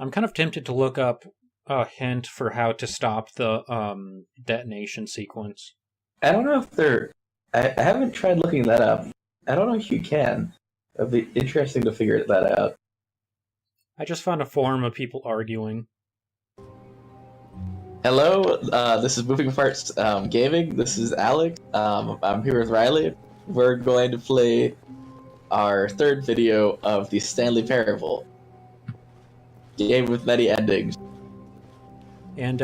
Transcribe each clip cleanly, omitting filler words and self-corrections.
I'm kind of tempted to look up a hint for how to stop the detonation sequence. I don't know if they're... I haven't tried looking that up. I don't know if you can. It'd be interesting to figure that out. I just found a forum of people arguing. Hello, this is Moving Parts Gaming. This is Alex. I'm here with Riley. We're going to play our third video of the Stanley Parable. Game with many endings. And,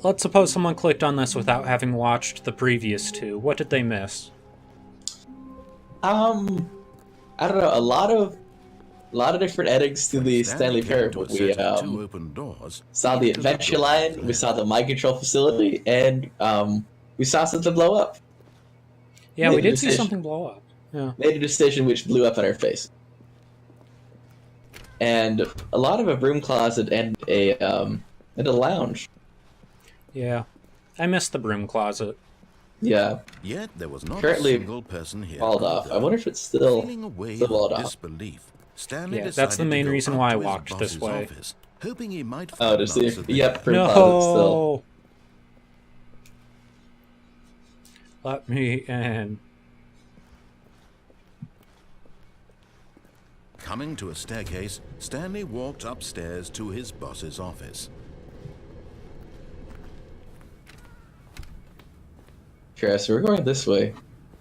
let's suppose someone clicked on this without having watched the previous two. What did they miss? I don't know. A lot of different endings to the Stanley Parable. We saw the adventure line, we saw the mind control facility, and we saw something blow up. Yeah, we did see something blow up. Yeah. Made a decision which blew up in our face. And a lot of a broom closet and a lounge. Yeah, I missed the broom closet. Yeah. Yet there was not currently a single person here. Walled off. I wonder if it's still walled off. Stanley that's the main reason why I walked this way. Office, hoping he might to see if broom no. closet still. Let me in. Coming to a staircase, Stanley walked upstairs to his boss's office. Sure, so we're going this way.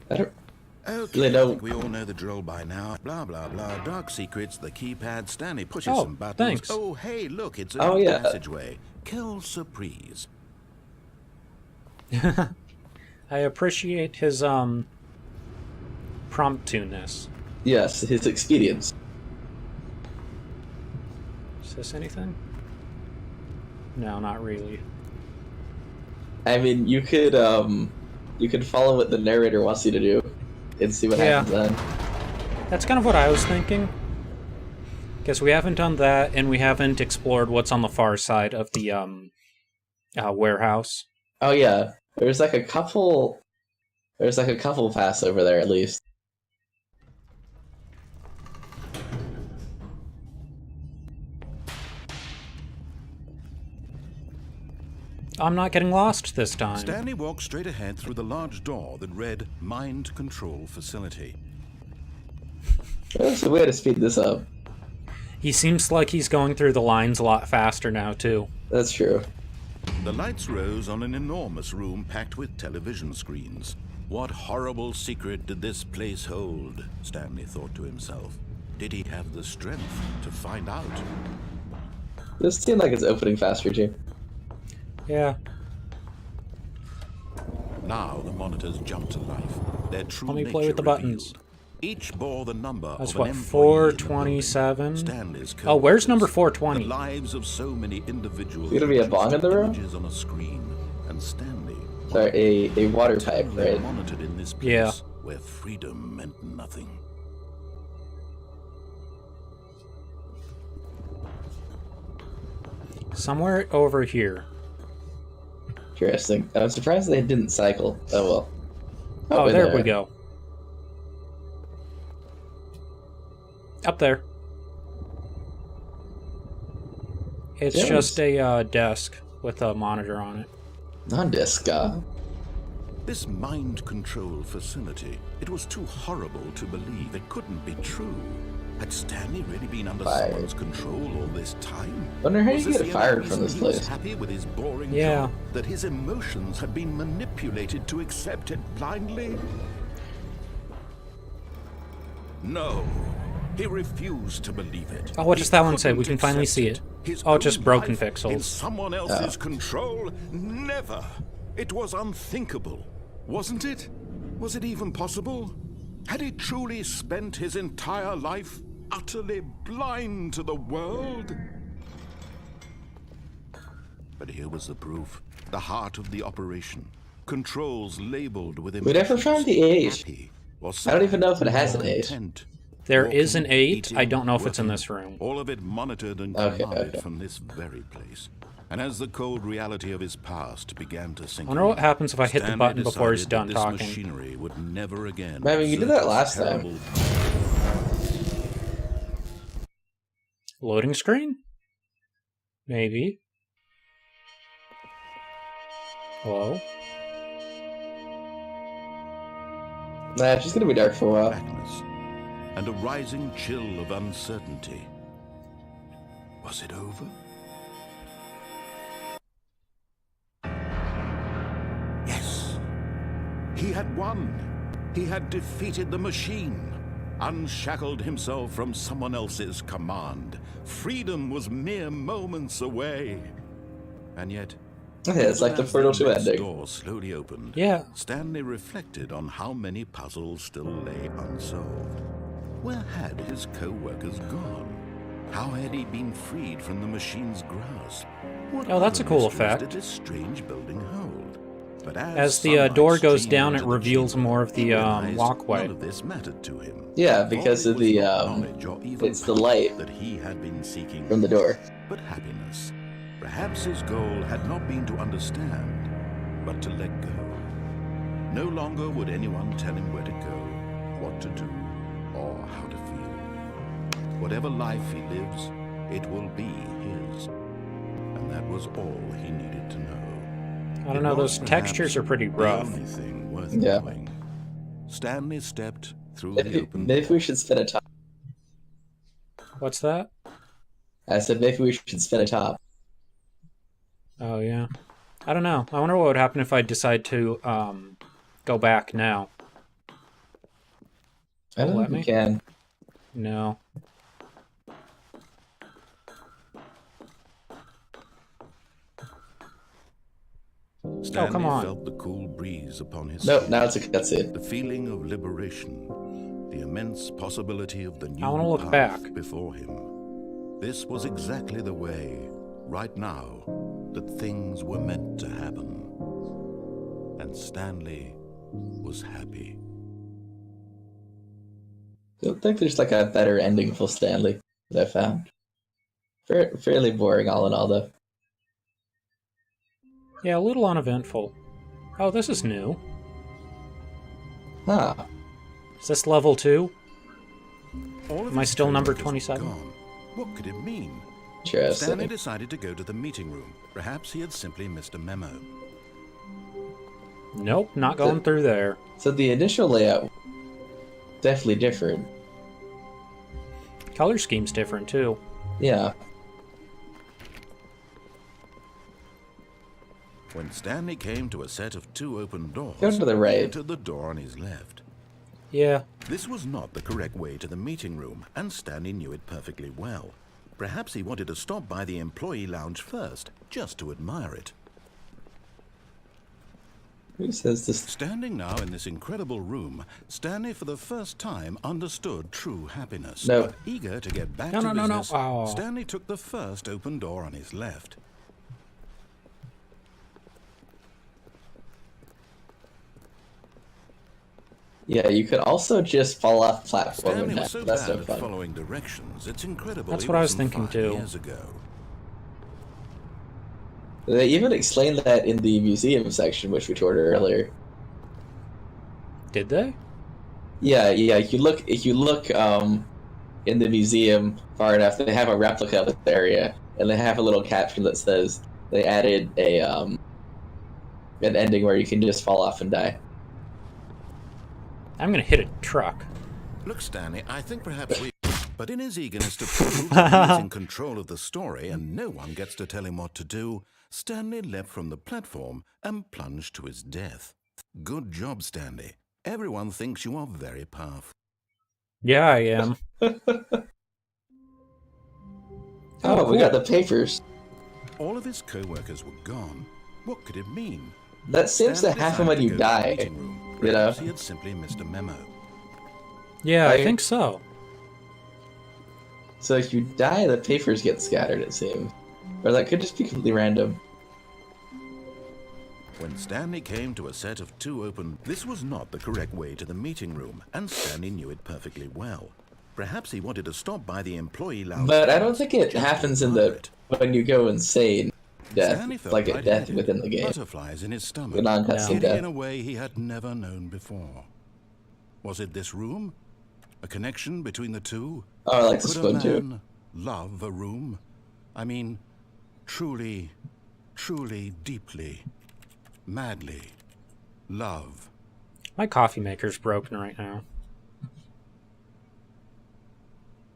I don't Okay, really know. I think we all know the drill by now. Blah, blah, blah. Dark secrets, the keypad. Stanley pushes some buttons. Thanks. Oh, hey, look, it's a passageway. Quelle surprise. I appreciate his, promptuness. Yes, his expedience. Is this anything? No, not really. I mean, you could follow what the narrator wants you to do and see what happens then. That's kind of what I was thinking. Because we haven't done that, and we haven't explored what's on the far side of the warehouse. Oh yeah, there's like a couple paths over there at least. I'm not getting lost this time. Stanley walked straight ahead through the large door that read Mind Control Facility. There's a way to speed this up. He seems like he's going through the lines a lot faster now, too. That's true. The lights rose on an enormous room packed with television screens. What horrible secret did this place hold? Stanley thought to himself. Did he have the strength to find out? This seemed like it's opening faster too. Yeah. Now the monitors jumped to life. Their true Let me nature play with the buttons. revealed. Each bore the number That's of what, an employee in the 427? building. Stanley's Oh, where's coworkers, number the 420? lives of so many individuals. Is there gonna be a bong in the room? Images on a screen, and Stanley. Sorry, a water pipe, right? Monitored in this place Yeah. where freedom meant nothing. Somewhere over here. Interesting. I'm surprised they didn't cycle. Oh well. Oh, there we go. Up there. It's Yes. just a desk with a monitor on it. Non-disc. This mind control facility, it was too horrible to believe. It couldn't be true. Had Stanley really been under someone's control all this time? Wonder how Was you this get the fired only from this reason he was place. happy with his boring Yeah. job? That his emotions had been manipulated to accept it blindly? No. He refused to believe it. Oh, what does that one say? We couldn't can finally accept see it. His Oh, just own broken life in pixels. someone else's control? Never. It was unthinkable. Wasn't it? Was it even possible? Had he truly spent his entire life utterly blind to the world? But here was the proof. The heart of the operation. Controls labeled with We never found the age. happy or I don't even know if it has an age. content. There Walking, is an 8. I eating, don't know if it's in working, this room. all of it monitored and Okay, commanded okay. from this very place. And as the cold reality of his past began to sink I wonder what in, happens if I hit the Stanley button before he's decided done that this talking. machinery would never again. I mean, you did exert that last its time. terrible- Loading screen? Maybe. Hello? Nah, she's gonna be dark for a while. Blackness and a rising chill of uncertainty. Was it over? Yes. He had won. He had defeated the machine, unshackled himself from someone else's command. Freedom was mere moments away. And yet, Yeah, it's like the Portal 2 ending. door slowly opened. Yeah. Stanley reflected on how many puzzles still lay unsolved. Where had his co-workers gone? How had he been freed from the machine's grasp? What Oh, that's a other cool mysteries effect. did this strange building hold? But As the sunlight door goes streamed down, into it the reveals chamber, more of the he realized walkway. None of this mattered to him. Yeah, because All of was the not knowledge or even it's the power light that he had been seeking, from the door. but happiness. Perhaps his goal had not been to understand, but to let go. No longer would anyone tell him where to go, what to do, or how to feel. Whatever life he lives, it will be his. And that was all he needed to know. I don't know, those textures are pretty rough. The only thing worth Yeah. knowing. Stanley stepped through the Maybe, open maybe we should spin a top. What's that? I said maybe we should spin a top. Oh, yeah. I don't know. I wonder what would happen if I decide to go back now. I don't Let think me? we can. No. Stanley come on. felt the cool breeze upon his Nope, skin. now it's a cutscene. The feeling of liberation, the immense possibility of the new wanna look path back. before him. This was exactly the way, right now, that things were meant to happen. And Stanley was happy. I don't think there's like a better ending for Stanley that I found. Fairly boring all in all though. Yeah, a little uneventful. Oh, this is new. Huh. Is this level 2? All of Am I his still number coworkers 27? were gone. What could it mean? Interesting. Stanley decided to go to the meeting room. Perhaps he had simply missed a memo. Nope, not going through there. So the initial layout definitely different. Color scheme's different, too. Yeah. When Stanley came to a set of 2 open doors, Go to the he right. entered the door on his left. Yeah. This was not the correct way to the meeting room, and Stanley knew it perfectly well. Perhaps he wanted to stop by the employee lounge first, just to admire it. Who says this? Standing now in this incredible room, Stanley for the first time understood true happiness. No. But eager to get back No, to no, no, no. business, Oh. Stanley took the first open door on his left. Yeah, you could also just fall off the platform Stanley and was so that's bad no at fun. following directions, it's incredible. That's he what I was wasn't thinking 5 too. Years ago. They even explained that in the museum section, which we toured earlier. Did they? Yeah. If you look in the museum far enough, they have a replica of the area, and they have a little caption that says they added a an ending where you can just fall off and die. I'm gonna hit a truck. Look, Stanley, I think perhaps we... But in his eagerness to prove that he is in control of the story and no one gets to tell him what to do, Stanley leapt from the platform and plunged to his death. Good job, Stanley. Everyone thinks you are very powerful. Yeah, I am. Oh, we cool. got the papers. All of his co-workers were gone. What could it mean? That seems to Stanley happen when decided you to go to the die. meeting room. You know? Perhaps he had simply missed a memo. Yeah, I Like- think so. So if you die, the papers get scattered, it seems. Or that could just be completely random. When Stanley came to a set of 2 open... This was not the correct way to the meeting room, and Stanley knew it perfectly well. Perhaps he wanted to stop by the employee lounge. But I don't think it just to happens in admire the it. when you go insane death, Stanley felt like a death lightheaded, within the game. Butterflies in his stomach, The non-cutscene giddy death. in a way he had never known before. Was it this room? A connection between the two? Oh, I like Could this a one too. man love a room? I mean, truly, truly, deeply, madly love. My coffee maker's broken right now.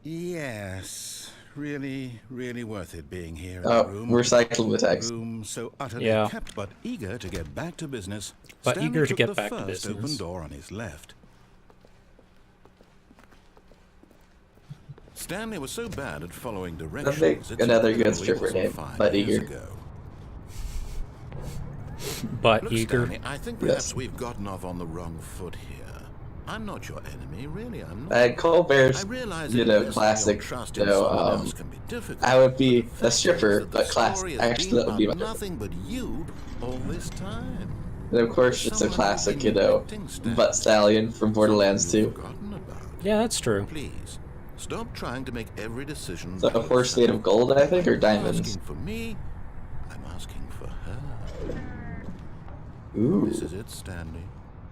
Yes, really, really worth it being here in Oh, the room. recycling the text. Room so utterly Yeah. kept, but eager to get back to business. But Stanley eager to took get the back to first business. open door on his left. Stanley was so bad at following directions. make it's another good incredible he stripper wasn't name, 5 But years Eager. ago. But Look, eager. Stanley, I think Yes. perhaps we've gotten off on the wrong foot here. I'm not your enemy, really. I'm not. Colbert's, I realize you that know, investing classic, your trust you in know, someone else can be difficult. I would be But the a fact is stripper, that the but classic. story has Actually, been that would be about my nothing but you all this time. And of course, it's a Someone classic, who's you been know, neglecting Stanley. butt stallion from Borderlands Someone 2. you've forgotten about. Yeah, that's true. Please, stop trying to make every decision. So, a by horse made of yourself. gold, I think, or You're not diamonds. asking for me, I'm asking for her. Ooh. This is it, Stanley.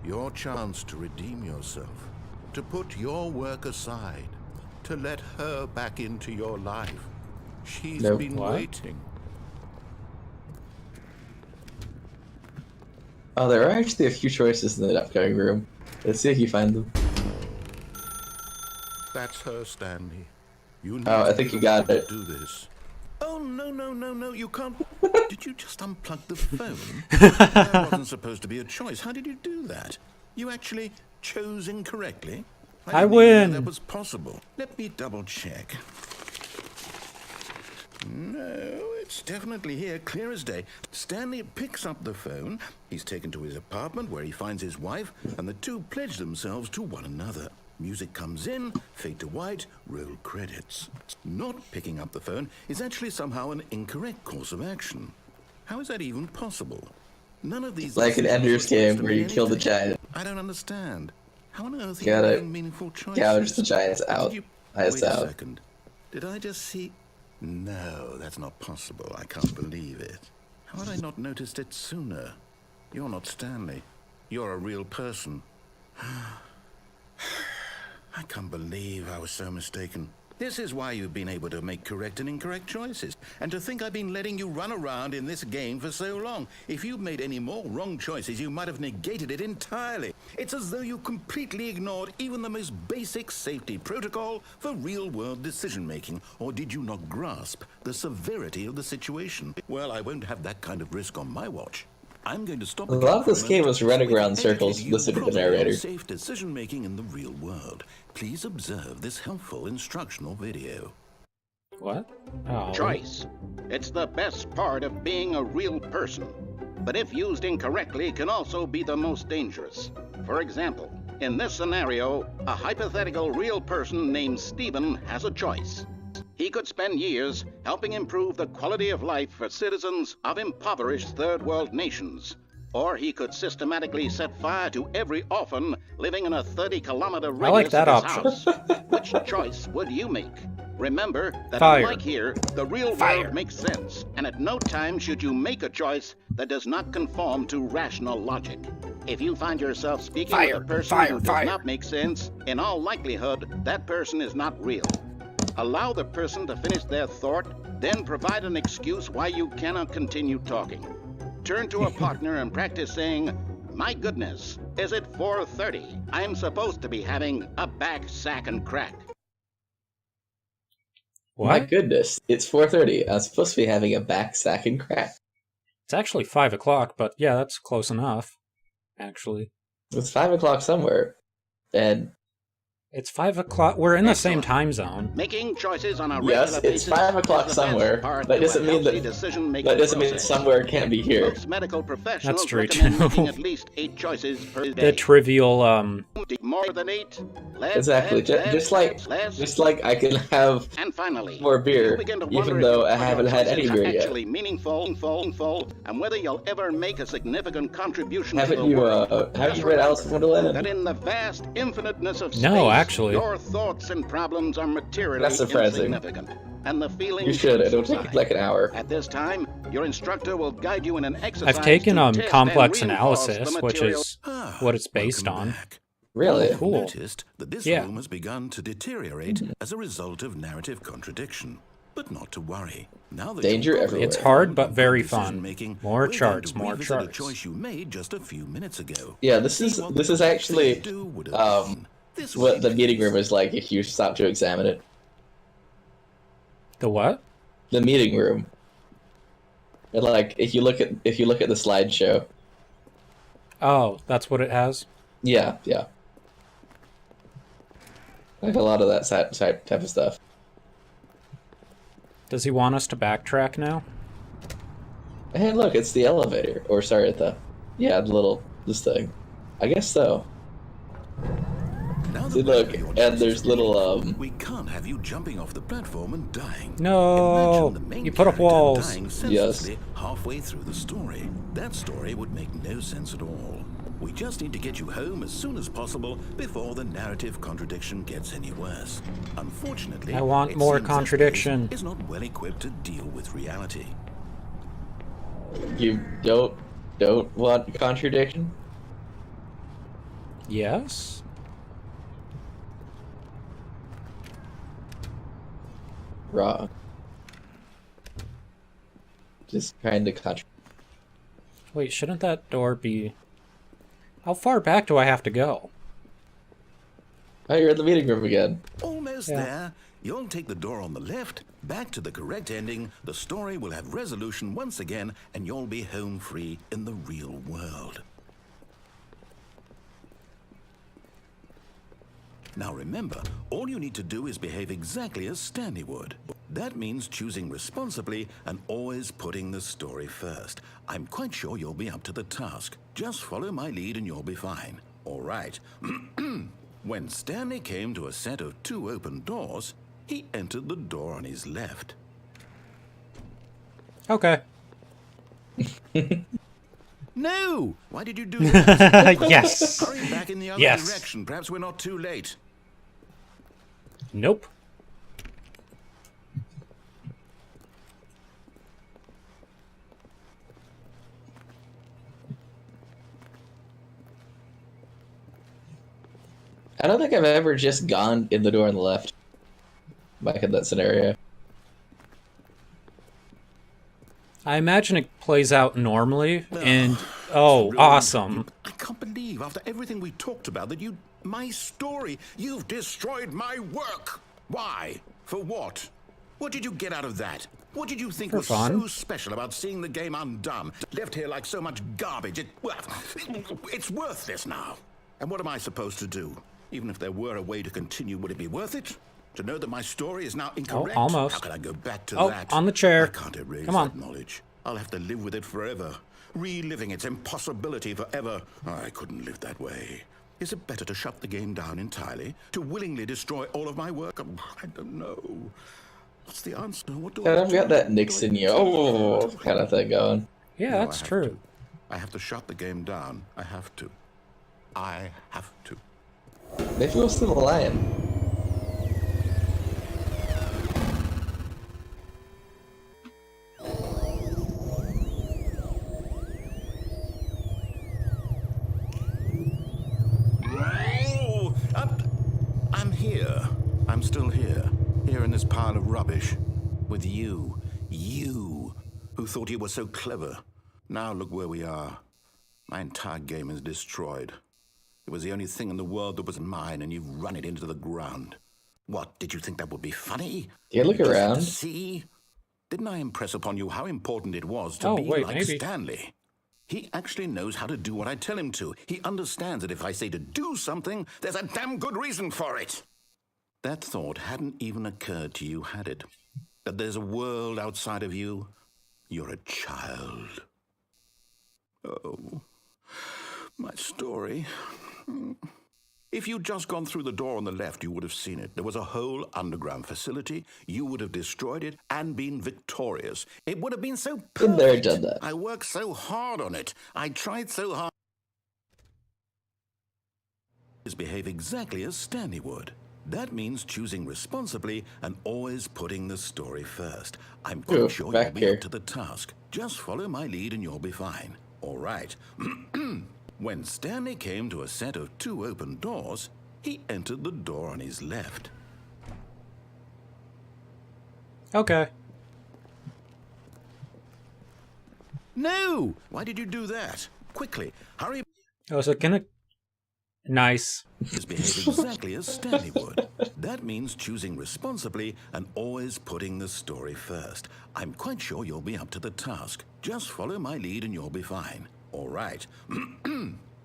Your chance to redeem yourself, to put your work aside, to let her back into your life. She's Nope. been What? waiting. Oh, there are actually a few choices in the upcoming room. Let's see if you find them. That's her, Stanley. You need Oh, I to think be you the got one it. to do this. Oh, no, you can't. Did you just unplug the phone? That wasn't supposed to be a choice. How did you do that? You actually chose incorrectly? I didn't even know win. that was possible. Let me double check. No, it's definitely here, clear as day. Stanley picks up the phone. He's taken to his apartment where he finds his wife, and the two pledge themselves to one another. Music comes in, fade to white, roll credits. Not picking up the phone is actually somehow an incorrect course of action. How is that even possible? None of these Like an decisions Ender's were Game supposed to where you mean kill the anything. giant. I don't understand. How on earth are Gotta you making meaningful choices? gouge the giants out. Did you... Eyes Wait a out. second. Did I just see... No, that's not possible. I can't believe it. How had I not noticed it sooner? You're not Stanley. You're a real person. I can't believe I was so mistaken. This is why you've been able to make correct and incorrect choices. And to think I've been letting you run around in this game for so long. If you'd made any more wrong choices, you might have negated it entirely. It's as though you completely ignored even the most basic safety protocol for real-world decision-making. Or did you not grasp the severity of the situation? Well, I won't have that kind of risk on my watch. I'm going to stop. A lot of this game was running around in circles you listening to the properly on narrator. Safe decision-making in the real world. Please observe this helpful instructional video. What? Oh. Choice. It's the best part of being a real person. But if used incorrectly, can also be the most dangerous. For example, in this scenario, a hypothetical real person named Stephen has a choice. He could spend years helping improve the quality of life for citizens of impoverished third world nations. Or he could systematically set fire to every orphan living in a 30-kilometer radius like that of his option. house. Which choice would you make? Remember that Fire. unlike here, the real Fire. world makes sense, and at no time should you make a choice that does not conform to rational logic. If you find yourself speaking Fire. with a person Fire. who does Fire. not make sense, in all likelihood, that person is not real. Allow the person to finish their thought, then provide an excuse why you cannot continue talking. Turn to a partner and practice saying, "My goodness, is it 4:30? I'm supposed to be having a back sack and crack." My What? goodness, it's 4:30. I'm supposed to be having a back sack and crack. It's actually 5 o'clock, but yeah, that's close enough. Actually. It's 5 o'clock somewhere. And It's 5 o'clock. We're in the same Excellent. time zone. Making choices on a yes, regular it's basis 5 o'clock is the best somewhere. part That to a doesn't mean healthy that decision-making that doesn't mean process. somewhere can't be here. Most medical professionals That's true, recommend too. making at least 8 choices per day. The trivial, More than 8, less, Exactly. less, Just less, like I can have and finally, more beer, you begin to even wonder though if I your haven't had any choices beer are yet. actually meaningful, and whether you'll ever make a significant contribution to Haven't the you world. have Just you read Alice in remember Wonderland? that in the vast infiniteness of space, No, actually. your thoughts and problems are materially That's surprising. insignificant, and the feelings You should. It'll take subside. like an hour. At this time, your instructor will guide you in an exercise I've taken to test complex and reinforce analysis, the which material. is what it's based Welcome on. back. Really? Oh, cool. Noticed that this Yeah. room has begun to deteriorate as a result of narrative contradiction. But not to worry. Now that Danger you're everywhere. It's hard, but good very decision-making, fun. More we're going charts, to more revisit charts. a choice you made just a few minutes ago. Yeah, and this see is what this the is correct actually thing to do would have been. This what way, the meeting please. room is like if you stop to examine it. The what? The meeting room. And like if you look at the slideshow. Oh, that's what it has? Yeah, yeah. Like a lot of that type of stuff. Does he want us to backtrack now? Hey, look, it's the elevator. Or sorry, this thing. I guess so. Now See, that look, we're your and there's choices little made, we can't have you jumping off the platform and dying. No, Imagine the main you put up character walls. dying senselessly halfway through the story. That story would make no sense at all. We just need to get you home as soon as possible before the narrative contradiction gets any worse. Unfortunately, I want it more seems this contradiction. place is not well equipped to deal with reality. You don't want contradiction? Yes? Wrong. Just kind of Wait, shouldn't that door be... How far back do I have to go? Oh, you're in the meeting room again. Almost Yeah. there. You'll take the door on the left, back to the correct ending, the story will have resolution once again, and you'll be home free in the real world. Now remember, all you need to do is behave exactly as Stanley would. That means choosing responsibly and always putting the story first. I'm quite sure you'll be up to the task. Just follow my lead and you'll be fine. All right. When Stanley came to a set of 2 open doors, he entered the door on his left. Okay. No! Why did you do that? Yes! Hurry back in the other Yes. direction. Perhaps we're not too late. Nope. I don't think I've ever just gone in the door on the left. Back in that scenario. I imagine it plays out normally, and... It's Oh, ruined. awesome. I can't believe, after everything we talked about, that my story, you've destroyed my work. Why? For what? What did you get out of that? What did you think For was fun. so special about seeing the game undone? Left here like so much garbage. It's worthless now. And what am I supposed to do? Even if there were a way to continue, would it be worth it? To know that my story is now incorrect? almost. How can I go back to Oh, that? on the chair. I can't erase Come on. that knowledge. I'll have to live with it forever. Reliving its impossibility forever. I couldn't live that way. Is it better to shut the game down entirely? To willingly destroy all of my work? I don't know. What's the answer? What do I I've got do? that Nixon yo kind of thing going. Yeah, No, that's I have true. to. I have to shut the game down. I have to. I have to. Maybe we'll steal the lion. Oh, I'm here. I'm still here. Here in this pile of rubbish. With you. You. Who thought you were so clever. Now look where we are. My entire game is destroyed. It was the only thing in the world that was mine, and you've run it into the ground. What, did you think that would be funny? Yeah, look You just had to around. see? Didn't I impress upon you how important it was to Oh, be wait, like maybe. Stanley? He actually knows how to do what I tell him to. He understands that if I say to do something, there's a damn good reason for it. That thought hadn't even occurred to you, had it? That there's a world outside of you? You're a child. Oh, my story. If you'd just gone through the door on the left, you would have seen it. There was a whole underground facility. You would have destroyed it and been victorious. It would have been so perfect. Been there, done that. I worked so hard on it. I tried so hard. Behave exactly as Stanley would. That means choosing responsibly and always putting the story first. I'm quite Ooh, sure you'll back be here. up to the task. Just follow my lead and you'll be fine. All right. When Stanley came to a set of 2 open doors, he entered the door on his left. Okay. No! Why did you do that? Quickly, hurry. Oh, so can it... Nice. Is behave exactly as Stanley would. That means choosing responsibly and always putting the story first. I'm quite sure you'll be up to the task. Just follow my lead and you'll be fine. All right.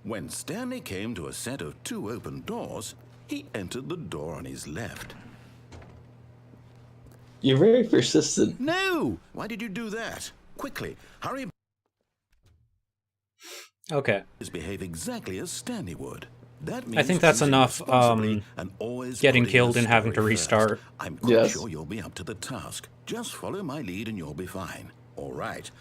When Stanley came to a set of 2 open doors, he entered the door on his left. You're very persistent. No! Why did you do that? Quickly, hurry. Okay. Is behave exactly as Stanley would. That means I think that's choosing enough, responsibly and always getting putting killed the and having to story restart. first. I'm quite Yes. sure you'll be up to the task. Just follow my lead and you'll be fine. All right.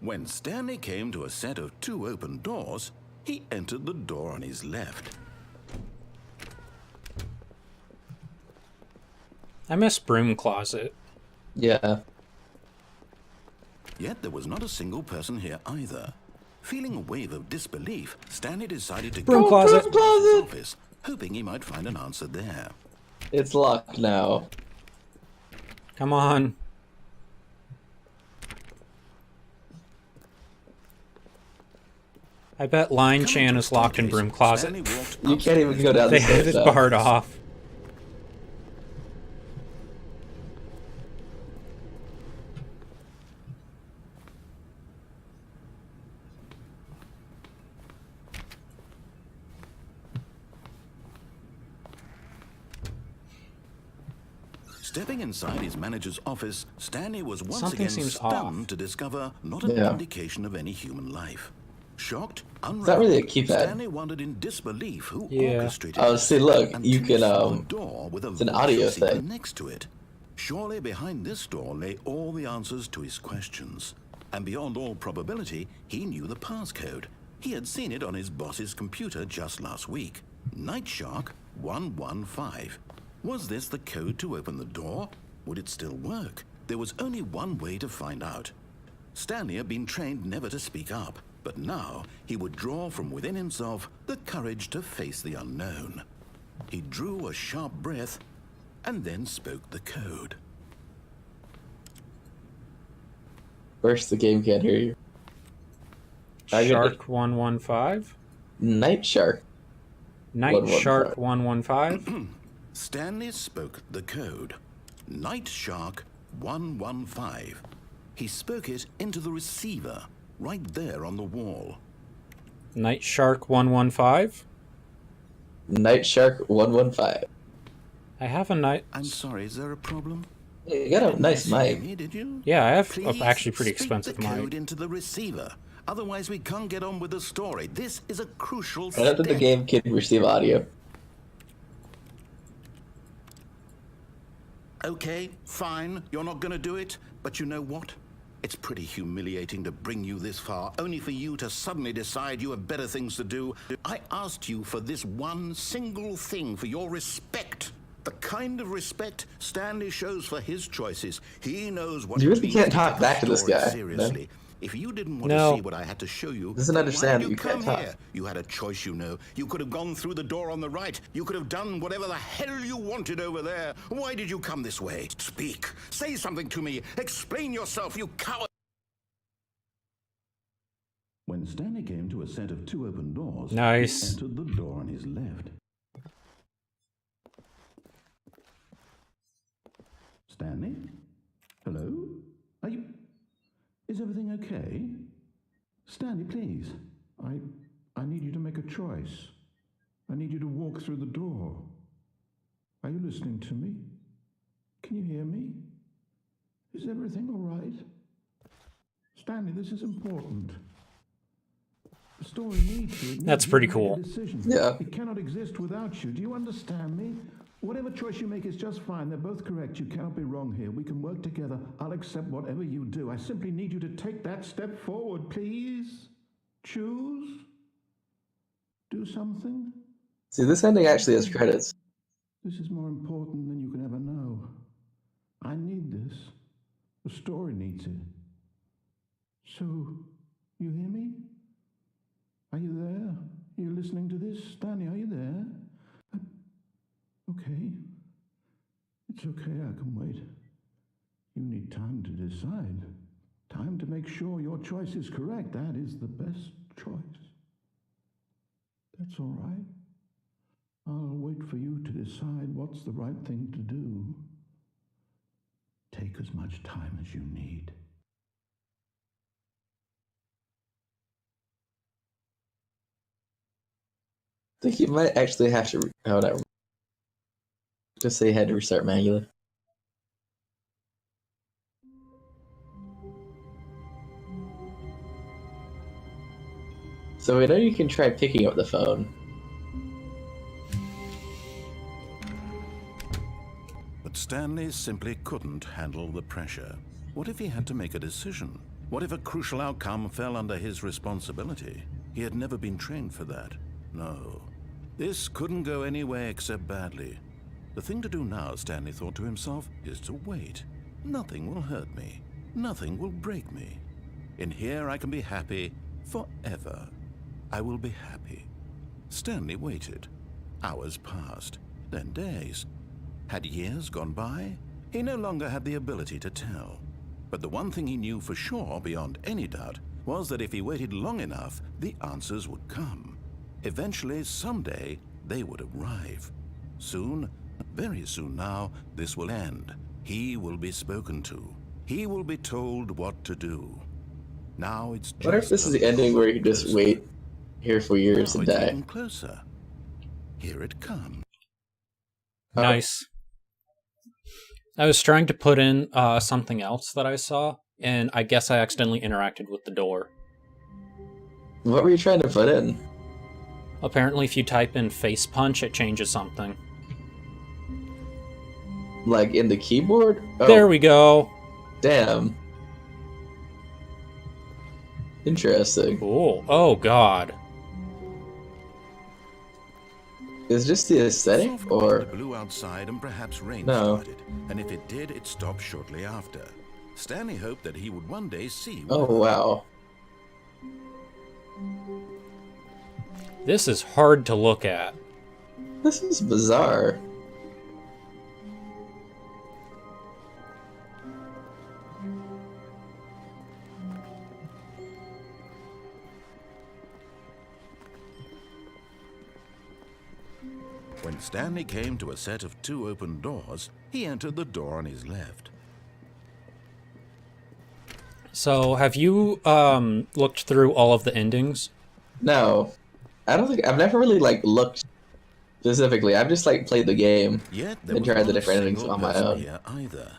When Stanley came to a set of 2 open doors, he entered the door on his left. I miss Broom Closet. Yeah. Yet there was not a single person here either. Feeling a wave of disbelief, Stanley decided to Broom go closet. to his office, hoping he might find an answer there. It's locked now. Come on. I bet Line Coming Chan to is locked in staircase, Broom Closet. Stanley walked You can't even upstairs go down They the had stairs it now. barred off. Stepping inside his manager's office, Stanley was once Something again seems stunned off. to discover not an Yeah. indication of any human life. Shocked, that really a unraveled, keypad? Stanley wondered in disbelief who Yeah. orchestrated Oh, this see, look, until you he can, saw a door with a it's an virtual audio receiver thing. next to it. Surely behind this door lay all the answers to his questions. And beyond all probability, he knew the passcode. He had seen it on his boss's computer just last week. Night Shark 115. Was this the code to open the door? Would it still work? There was only one way to find out. Stanley had been trained never to speak up, but now he would draw from within himself the courage to face the unknown. He drew a sharp breath and then spoke the code. First, the game can't hear you. Shark 115? Night Shark. Night 115. Shark 115? Stanley spoke the code. Night Shark 115. He spoke it into the receiver, right there on the wall. Night Shark 115? Night Shark 115. I have a night... I'm sorry, is there a problem? You got a nice You mic. me, did you? Yeah, I have Please actually pretty speak expensive the code mic. into the receiver. Otherwise, we can't get on with the story. This is a crucial I don't think the game can receive audio. Okay, fine. You're not going to do it. But you know what? It's pretty humiliating to bring you this far, only for you to suddenly decide you have better things to do. I asked you for this one single thing, for your respect. The kind of respect Stanley shows for his choices. He knows what You it really means can't to talk take back to the this story guy, seriously. man. If you didn't want No. to see what I had to show you, Doesn't then understand why did you can't come talk. here? You had a choice, you know. You could have gone through the door on the right. You could have done whatever the hell you wanted over there. Why did you come this way? Speak. Say something to me. Explain yourself, you coward. When Stanley came to a set of 2 open doors, Nice. he entered the door on his left. Stanley? Hello? Are you... Is everything okay? Stanley, please. I need you to make a choice. I need you to walk through the door. Are you listening to me? Can you hear me? Is everything all right? Stanley, this is important. The story needs you. It needs That's you pretty to make a cool. decision. Yeah. It cannot exist without you. Do you understand me? Whatever choice you make is just fine. They're both correct. You cannot be wrong here. We can work together. I'll accept whatever you do. I simply need you to take that step forward, please. Choose. Do something. See, this ending actually has credits. This is more important than you can ever know. I need this. The story needs it. So, you hear me? Are you there? Are you listening to this? Stanley, are you there? Okay. It's okay, I can wait. You need time to decide. Time to make sure your choice is correct. That is the best choice. That's all right. I'll wait for you to decide what's the right thing to do. Take as much time as you need. I think you might actually have to. Oh, no. Just say you had to restart manually. So we know you can try picking up the phone. But Stanley simply couldn't handle the pressure. What if he had to make a decision? What if a crucial outcome fell under his responsibility? He had never been trained for that. No. This couldn't go anywhere except badly. The thing to do now, Stanley thought to himself, is to wait. Nothing will hurt me. Nothing will break me. In here I can be happy forever. I will be happy. Stanley waited. Hours passed, then days. Had years gone by? He no longer had the ability to tell. But the one thing he knew for sure, beyond any doubt, was that if he waited long enough, the answers would come. Eventually, someday, they would arrive. Soon, very soon now, this will end. He will be spoken to. He will be told what to do. Now it's just... What if this is the ending where you just wait here for years and die? Getting closer. Here it comes. Nice. I was trying to put in something else that I saw, and I guess I accidentally interacted with the door. What were you trying to put in? Apparently, if you type in face punch, it changes something. Like in the keyboard? Oh, There we go. damn. Interesting. Cool. Oh, God. Is this the aesthetic, Soft or... wind blew outside and perhaps rain No. started, and if it did, it stopped shortly after. Stanley hoped that he would one day see. Oh, wow. This is hard to look at. This is bizarre. When Stanley came to a set of 2 open doors, he entered the door on his left. So, have you looked through all of the endings? No. I don't think... I've never really, like, looked specifically. I've just, like, played the game Yet there and was tried the not a different endings single on my person own. here either.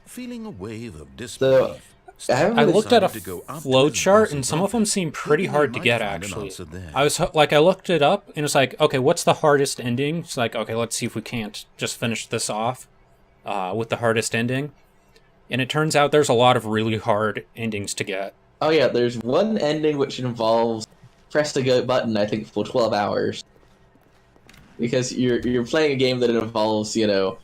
Feeling a wave of So, disbelief, I haven't I really... looked at a decided to go up to flow his chart, boss's and some of them office, seem pretty hoping he hard to might get, find an actually. answer there. I looked it up, and it's like, okay, what's the hardest ending? It's like, okay, let's see if we can't just finish this off with the hardest ending. And it turns out there's a lot of really hard endings to get. Oh yeah, there's one ending which involves press the go button, I think, for 12 hours. Because you're playing a game that involves, you know,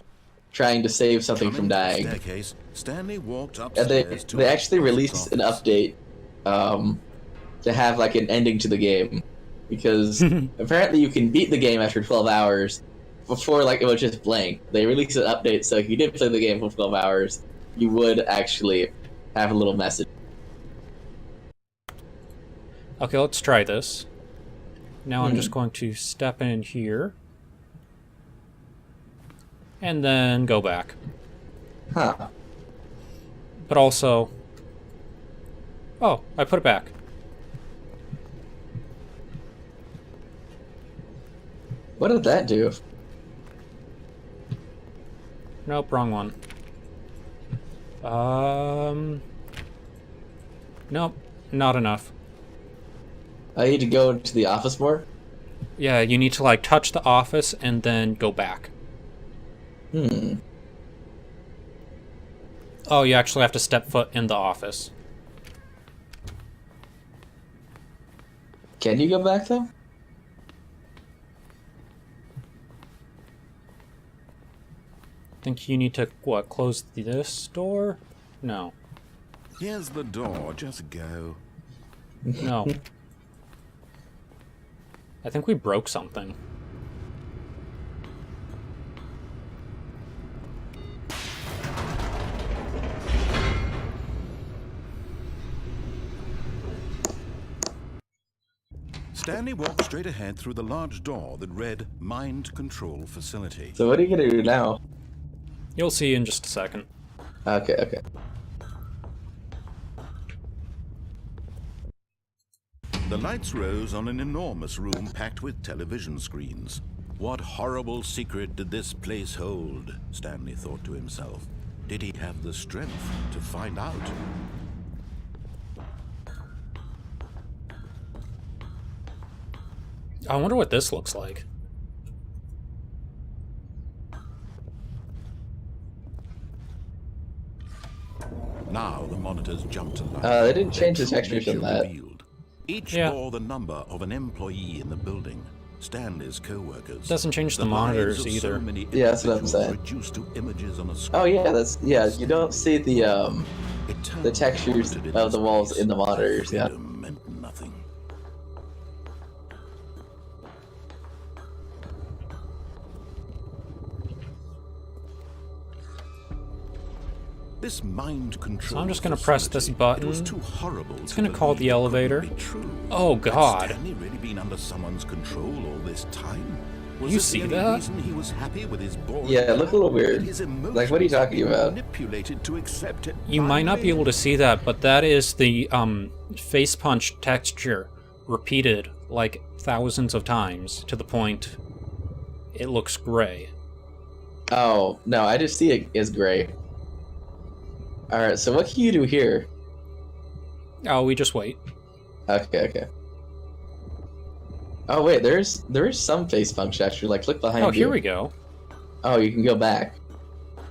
trying to save something from dying. Staircase, Stanley walked And upstairs to they his actually boss's released an office. update to have like an ending to the game. Because apparently you can beat the game after 12 hours. Before, like, it was just blank. They released an update, so if you did play the game for 12 hours, you would actually have a little message. Okay, let's try this. Now I'm just going to step in here. And then go back. Huh. But also... Oh, I put it back. What did that do? Nope, wrong one. Nope, not enough. I need to go into the office more? Yeah, you need to, like, touch the office and then go back. Oh, you actually have to step foot in the office. Can you go back, though? I think you need to, what, close this door? No. Here's the door, just go. No. I think we broke something. Stanley walked straight ahead through the large door that read Mind Control Facility. So what are you gonna do now? You'll see in just a second. Okay, okay. The lights rose on an enormous room packed with television screens. What horrible secret did this place hold? Stanley thought to himself. Did he have the strength to find out? I wonder what this looks like. Now the monitors jumped to life. They didn't change the Their textures true in that. nature revealed. Each Yeah. bore the number of an employee in the building. Stanley's co-workers. Doesn't change the lives monitors of so either. many Yeah, that's what I'm individuals saying. reduced to images on a screen. Oh yeah, that's You don't see the Eternal textures haunted in of the this walls place. in the monitors. Yeah. Freedom meant nothing. This mind control. So I'm just gonna press this button. It was too horrible. It's to gonna call believe the it couldn't elevator. be true. Oh, Had God. Stanley really been under someone's control all this time? Was You this see the only that? reason he was happy with his boring Yeah, it looked a little life? weird. That his Like, what are you emotions talking had been about? Manipulated to accept it You might not be blindly? able to see that, but that is the face punch texture repeated like thousands of times to the point it looks gray. Oh no, I just see it as gray. All right, so what can you do here? Oh, we just wait. Okay, okay. Oh wait, there is some face function actually. Like, look behind you. Oh, here we go. Oh, you can go back.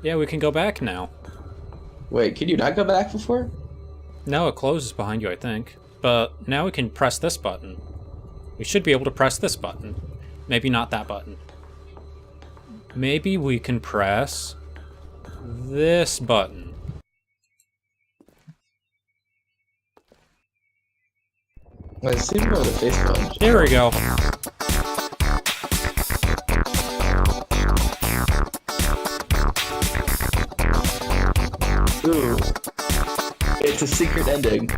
Yeah, we can go back now. Wait, could you not go back before? No, it closes behind you, I think. But now we can press this button. We should be able to press this button. Maybe not that button. Maybe we can press this button. Let's see more of the face function. There we go. Ooh, it's a secret ending.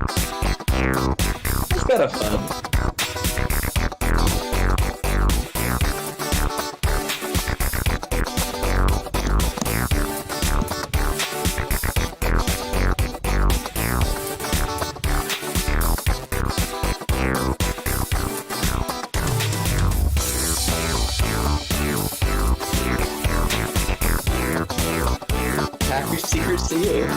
It's kind of fun. Happy secrets to you.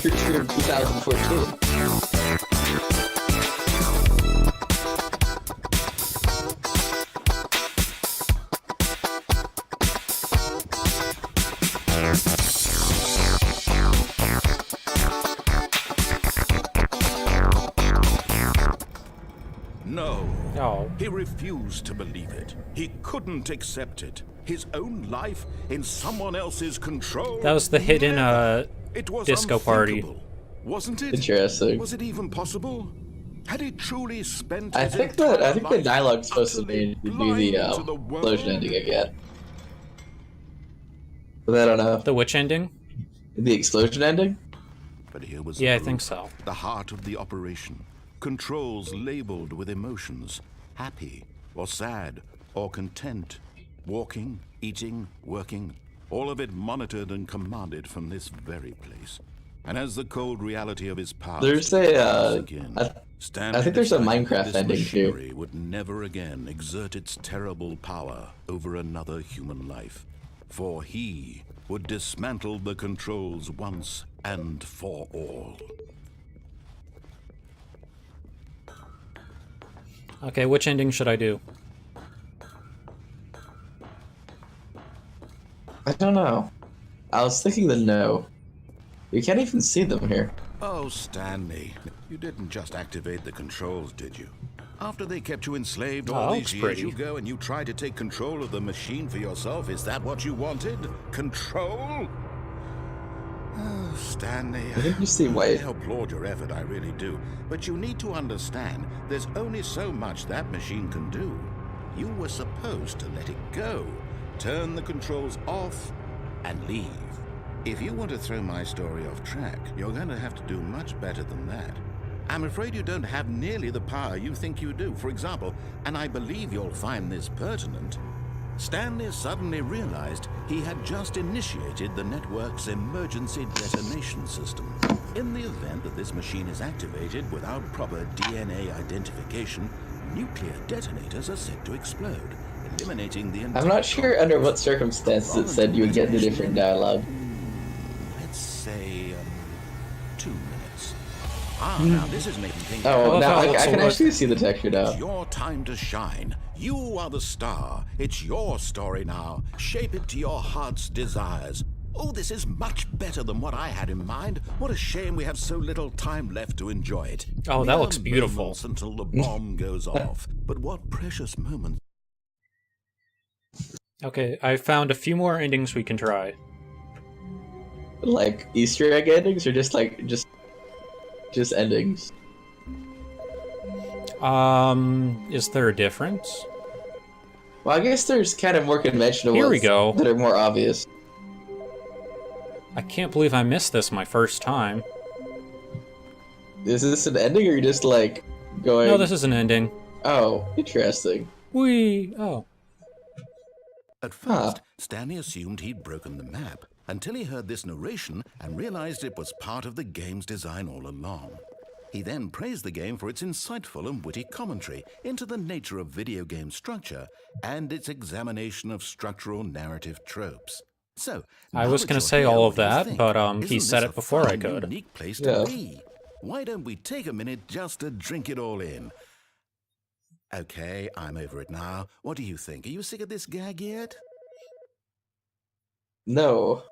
Secrets from 2014. No. Oh. He refused to believe it. He couldn't accept it. His own life in someone else's control. That was the hidden It was disco party. unthinkable, wasn't it? Interesting. Was it even possible? Had he truly spent I his think entire the life dialogue's supposed to utterly be to do blind the to the world? explosion ending again. But I don't know. The witch ending? The explosion ending? But here was Yeah, I the think proof, so. the heart of the operation. Controls labeled with emotions. Happy or sad or content. Walking, eating, working. All of it monitored and commanded from this very place. And as the cold reality of his past There's a, sank in, Stanley I think there's a decided Minecraft this ending, too. machinery would never again exert its terrible power over another human life. For he would dismantle the controls once and for all. Okay, which ending should I do? I don't know. I was thinking the no. You can't even see them here. Oh, Stanley, you didn't just activate the controls, did you? After they kept you enslaved all Oh, these looks years, pretty. you go and you try to take control of the machine for yourself. Is that what you wanted? Control? Oh, Stanley, I think you see I why. applaud your effort, I really do. But you need to understand, there's only so much that machine can do. You were supposed to let it go, turn the controls off, and leave. If you want to throw my story off track, you're going to have to do much better than that. I'm afraid you don't have nearly the power you think you do. For example, and I believe you'll find this pertinent, Stanley suddenly realized he had just initiated the network's emergency detonation system. In the event that this machine is activated without proper DNA identification, nuclear detonators are set to explode, eliminating the entire... I'm not sure under what circumstances it said you would get the different dialogue. Let's say 2 minutes. Now this is making things... Oh, now I can also actually see the texture now. It's your time to shine. You are the star. It's your story now. Shape it to your heart's desires. Oh, this is much better than what I had in mind. What a shame we have so little time left to enjoy it. Oh, that looks beautiful. Moments until the bomb goes off. But what precious moments. Okay, I found a few more endings we can try. Like Easter egg endings, or just like just endings? Is there a difference? Well, I guess there's kind of more conventional Here we ones go. that are more obvious. I can't believe I missed this my first time. Is this an ending, or you're just like going? No, this is an ending. Oh, interesting. Oh. At first, Stanley assumed he'd broken the map until he heard this narration and realized it was part of the game's design all along. He then praised the game for its insightful and witty commentary into the nature of video game structure and its examination of structural narrative tropes. So, I was going to say all of that, but he said it before I could. Unique place to be. Why don't we take a minute just to drink it all in? Okay, I'm over it now. What do you think? Are you sick of this gag yet? No.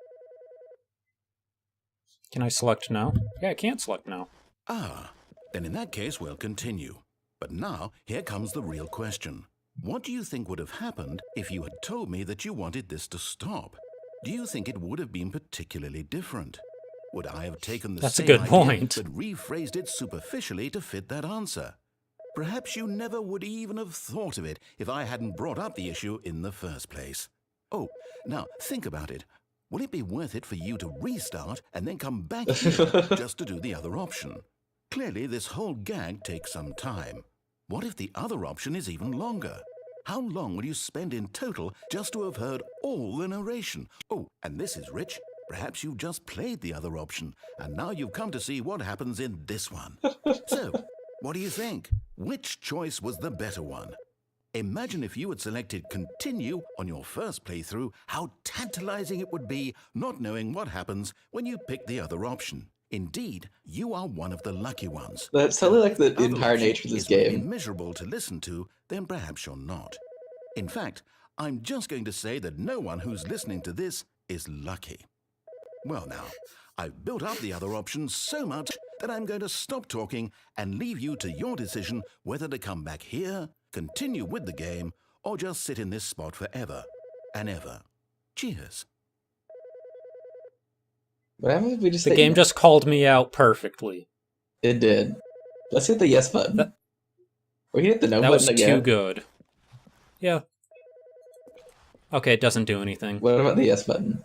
Can I select no? Yeah, I can't select no. Ah, then in that case we'll continue. But now, here comes the real question. What do you think would have happened if you had told me that you wanted this to stop? Do you think it would have been particularly different? Would I have taken the That's a same good idea point. but rephrased it superficially to fit that answer? Perhaps you never would even have thought of it if I hadn't brought up the issue in the first place. Oh, now think about it. Will it be worth it for you to restart and then come back here just to do the other option? Clearly, this whole gag takes some time. What if the other option is even longer? How long will you spend in total just to have heard all the narration? Oh, and this is rich. Perhaps you've just played the other option, and now you've come to see what happens in this one. So, what do you think? Which choice was the better one? Imagine if you had selected continue on your first playthrough, how tantalizing it would be not knowing what happens when you pick the other option. Indeed, you are one of the lucky ones. That's totally like the Other entire option nature of this is really game. miserable to listen to, then perhaps you're not. In fact, I'm just going to say that no one who's listening to this is lucky. Well now, I've built up the other option so much that I'm going to stop talking and leave you to your decision whether to come back here, continue with the game, or just sit in this spot forever and ever. Cheers. What happens if we just The say game no? just called me out perfectly. It did. Let's hit the yes button. We can hit the no That button was again. too good. Yeah. Okay, it doesn't do anything. What about the yes button?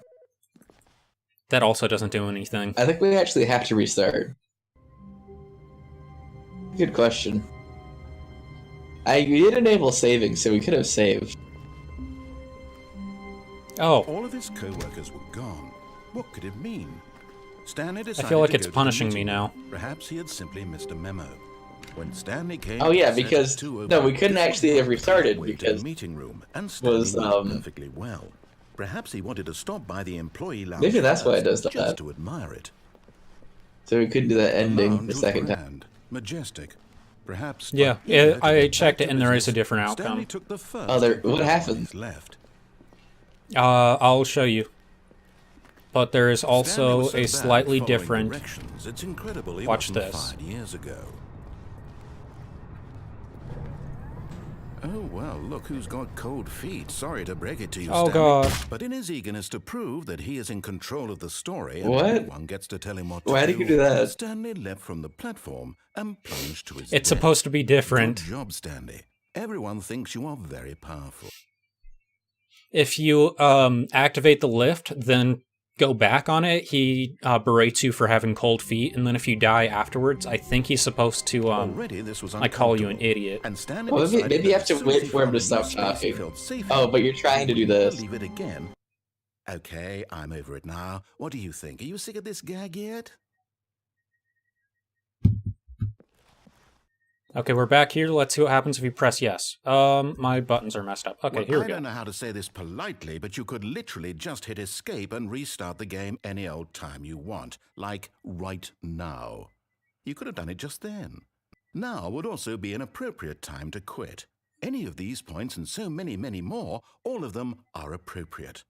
That also doesn't do anything. I think we actually have to restart. Good question. We did enable saving, so we could have saved. Oh, All of his co-workers were gone. What could it mean? Stanley decided I feel like to it's go to the punishing me meeting now. room. Perhaps he had simply missed a memo. When Stanley came, Oh yeah, he said because two no, we open couldn't doors actually have restarted went to because the meeting room, and Stanley was, knew it perfectly well. Perhaps he wanted to stop by the employee lounge. Maybe that's why it first, does just that. to admire it. so we couldn't do that ending lounge the was second time. grand, majestic. Perhaps. Yeah, but here, to I get checked back it to and there is a business, different Stanley outcome. took the first Oh, there- of the what happened? employees left. I'll show you. But there is Stanley also was so a bad slightly at following different... directions, it's incredible he Watch wasn't this. fired years ago. Oh, well, look who's got cold feet. Sorry to break it to you, Oh, Stanley. God. But in his eagerness to prove that he is in control of the story and What? everyone gets to tell him what to Why did you do that? Stanley leapt from the platform and plunged to his It's death. supposed to be different. Good job, Stanley. Everyone thinks you are very powerful. If you activate the lift, then go back on it, he berates you for having cold feet, and then if you die afterwards, I think he's supposed to Already, this was like call you an uncomfortable. idiot. And Stanley Well, decided maybe you that have to as soon wait as he for him to found a stop new space he talking. felt safe Oh, in, but you're trying to do he wouldn't this. leave it again. Okay, I'm over it now. What do you think? Are you sick of this gag yet? Okay, we're back here. Let's see what happens if you press yes. My buttons are messed up. Okay, Well, here we I go. don't know how to say this politely, but you could literally just hit escape and restart the game any old time you want, like right now. You could have done it just then. Now would also be an appropriate time to quit. Any of these points and so many, many more, all of them are appropriate.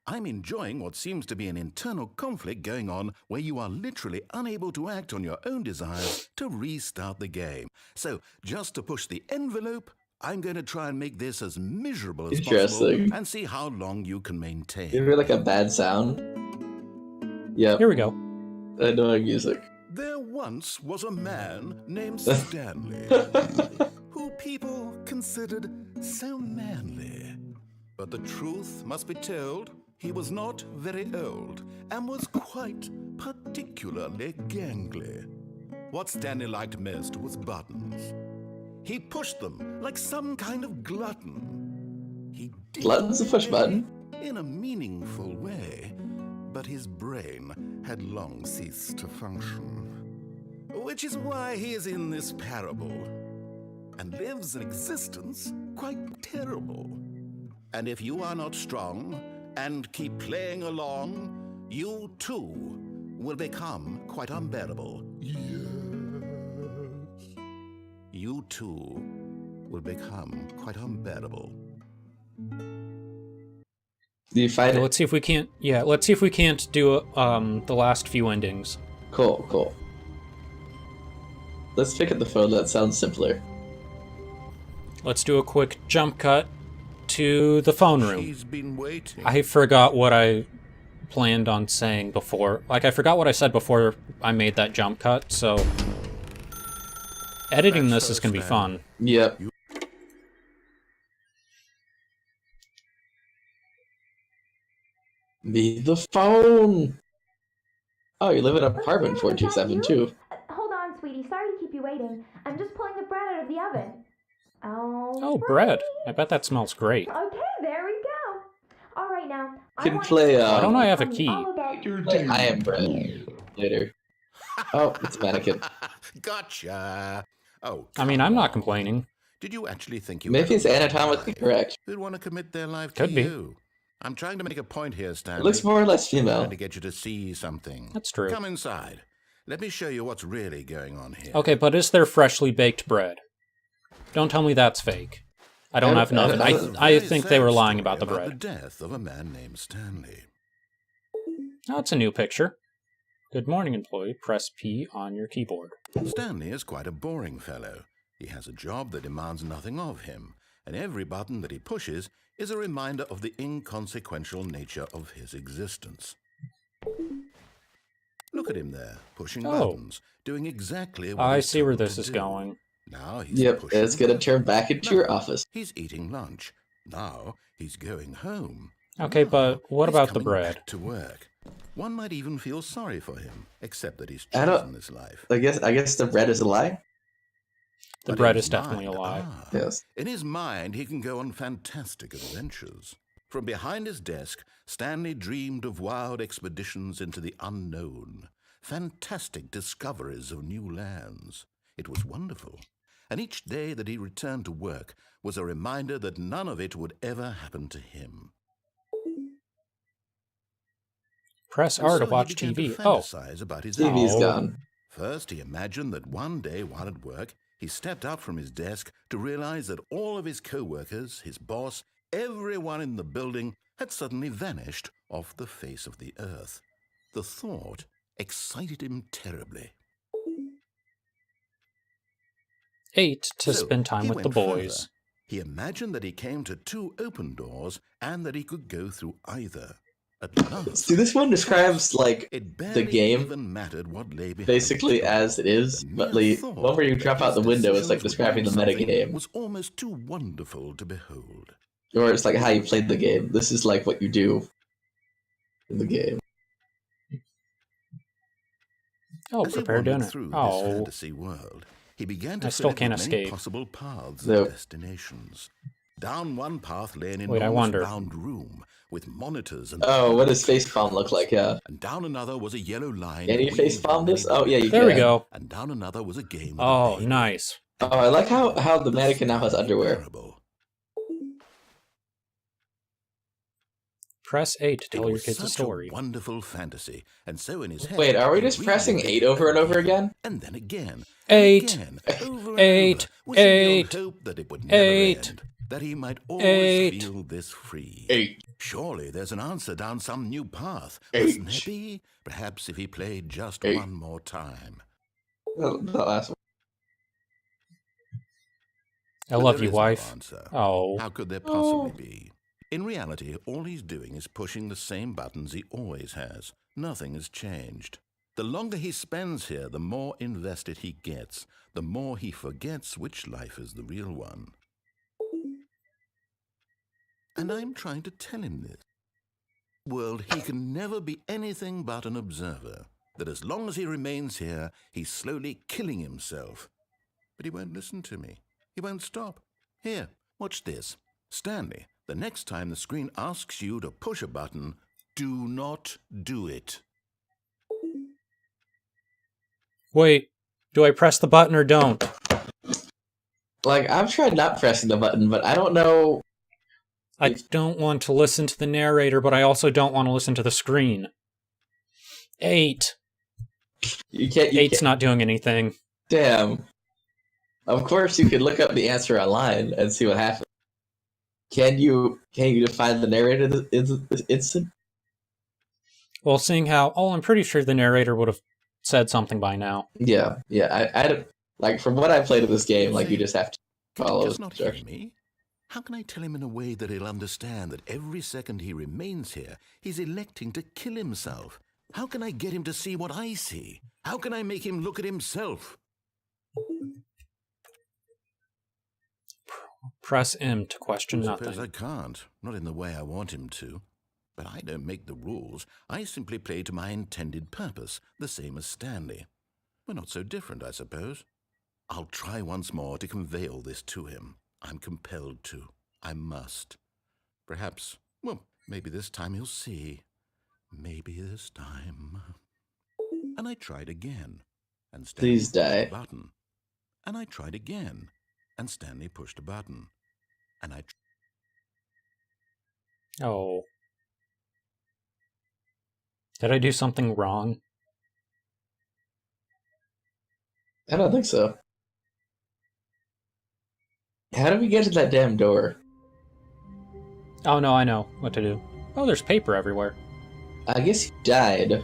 I'm enjoying what seems to be an internal conflict going on where you are literally unable to act on your own desires to restart the game. So, just to push the envelope, I'm going to try and make this as miserable as possible Interesting. and see how long you can maintain. You hear like a bad sound? Yep. Here we go. Annoying music. There once was a man named Stanley, who people considered so manly. But the truth must be told, he was not very old and was quite particularly gangly. What Stanley liked most was buttons. He pushed them like some kind of glutton. He did Glutton's a push button. in a meaningful way, but his brain had long ceased to function. Which is why he is in this parable and lives an existence quite terrible. And if you are not strong and keep playing along, you too will become quite unbearable. Yes. You too will become quite unbearable. Do you find Okay, it? let's see if we can't. Yeah, let's see if we can't do the last few endings. Cool, cool. Let's pick up the phone. That sounds simpler. Let's do a quick jump cut to the phone room. She's been waiting. I forgot what I planned on saying before. Like, I forgot what I said before I made that jump cut, so editing That's this is so going to be sad. fun. Yep. Be the phone. Oh, you live in apartment 4272. Hold on, sweetie. Sorry to keep you waiting. I'm just pulling the bread out of the oven. Oh, bread. I bet that smells great. Okay, there we go. All right, now. Can play, Why don't I have a Tell me key? all about Play I Am Bread later. Oh, it's a mannequin. Gotcha. Oh, I mean, come I'm not on. complaining. Did you actually think you Maybe it's had a anatomically life? correct. Who'd want to commit their life Could to be. you? I'm trying to make a point here, Stanley. It looks more or less I'm female. trying to get you to see something. That's true. Come inside. Let me show you what's really going on here. Okay, but is there freshly baked bread? Don't tell me that's fake. I don't have an oven. I think they were lying about the bread. The death of a man named Stanley. Oh, it's a new picture. Good morning, employee. Press P on your keyboard. Stanley is quite a boring fellow. He has a job that demands nothing of him, and every button that he pushes is a reminder of the inconsequential nature of his existence. Look at him there, pushing Oh. buttons, doing exactly what I he's see where told this to is do. going. Now he's Yep, pushing it's gonna turn buttons. back into Now your office. He's eating lunch. Now he's going home. Okay, Now but what he's about the coming bread? back to work. One might even feel sorry for him, except that he's I don't- chosen this life. I guess the bread is a lie. The But bread in is his definitely a mind, lie. Yes. In his mind, he can go on fantastic adventures. From behind his desk, Stanley dreamed of wild expeditions into the unknown, fantastic discoveries of new lands. It was wonderful. And each day that he returned to work was a reminder that none of it would ever happen to him. Press And R so to he watch began TV. to Oh, fantasize about his TV's Oh. gone. First, he imagined that one day while at work, he stepped up from his desk to realize that all of his co-workers, his boss, everyone in the building had suddenly vanished off the face of the earth. The thought excited him terribly. 8 to So, spend time he with the went further. boys. He imagined that he came to 2 open doors and that he could go through either. At last, See, this one describes, like, it the barely game even mattered what lay behind basically the door. as it is, The but mere the thought one where you that drop out the his window is, like, decisions describing the would do metagame. something was almost too wonderful to behold. Or it's like how you played the game. This is like what you do in the game. Oh, As he prepare wandered dinner. through this Oh, fantasy world, he began to I still fill it can't with many escape. possible paths No. and destinations. Down one path lay an Wait, I enormous wonder. round room with monitors and Oh, what does facepalm look like? Yeah. and down another was a yellow line. Can you that weaved facepalm many this? Oh, yeah, you there can. we go. And down another was a game. With Oh, a baby. nice. Oh, I like how the mannequin now has underwear. Incomparable. Press 8 to It tell your was kids a such story. wonderful fantasy, and so in his head. Wait, are we he just pressing relived 8 it over and over again? and then again, 8, and again, over and 8, over, wishing beyond 8, hope that it would never 8, end, that he might always 8. feel this free. 8. Surely there's an answer down some new path. 8. Mustn't there be? Perhaps if he played just 8. one more time. The last one. I But love there you, is no wife. answer. Oh. How could there possibly be? In reality, all he's doing is pushing the same buttons he always has. Nothing has changed. The longer he spends here, the more invested he gets, the more he forgets which life is the real one. And I'm trying to tell him this. World, he can never be anything but an observer, that as long as he remains here, he's slowly killing himself. But he won't listen to me. He won't stop. Here, watch this. Stanley, the next time the screen asks you to push a button, do not do it. Wait, do I press the button or don't? Like, I've tried not pressing the button, but I don't know. I don't want to listen to the narrator, but I also don't want to listen to the screen. 8. You can't. 8's not doing anything. Damn. Of course, you could look up the answer online and see what happens. Can you define the narrator this instant? Well, seeing how... Oh, I'm pretty sure the narrator would have said something by now. Yeah. I don't, like, from what I played of this game, like, you just have to Can he follow just not hear instructions. me? How can I tell him in a way that he'll understand that every second he remains here, he's electing to kill himself? How can I get him to see what I see? How can I make him look at himself? Press M to question I suppose nothing. I can't, not in the way I want him to. But I don't make the rules. I simply play to my intended purpose, the same as Stanley. We're not so different, I suppose. I'll try once more to convey all this to him. I'm compelled to. I must. Perhaps, well, maybe this time he'll see. Maybe this time. And I tried again. And Stanley Please pushed die. a button. And I tried again. And Stanley pushed a button. And I Oh. Did I do something wrong? I don't think so. How do we get to that damn door? Oh no, I know what to do. Oh, there's paper everywhere. I guess you died.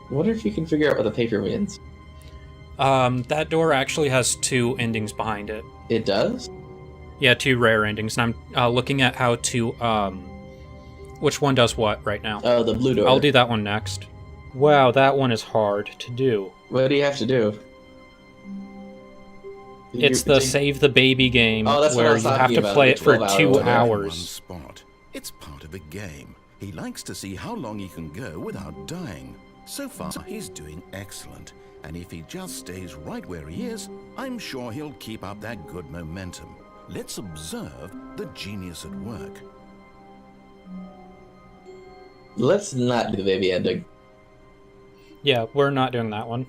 I wonder if you can figure out what the paper means. That door actually has 2 endings behind it. It does? Yeah, 2 rare endings, and I'm looking at how to, which one does what right now. Oh, the blue door. I'll do that one next. Wow, that one is hard to do. What do you have to do? It's the Save the Baby game, Oh, that's what I where was you have talking to about, play the it for 12 2 hour hours. one spot. It's part of the game. He likes to see how long he can go without dying. So far, he's doing excellent. And if he just stays right where he is, I'm sure he'll keep up that good momentum. Let's observe the genius at work. Let's not do the baby ending. Yeah, we're not doing that one.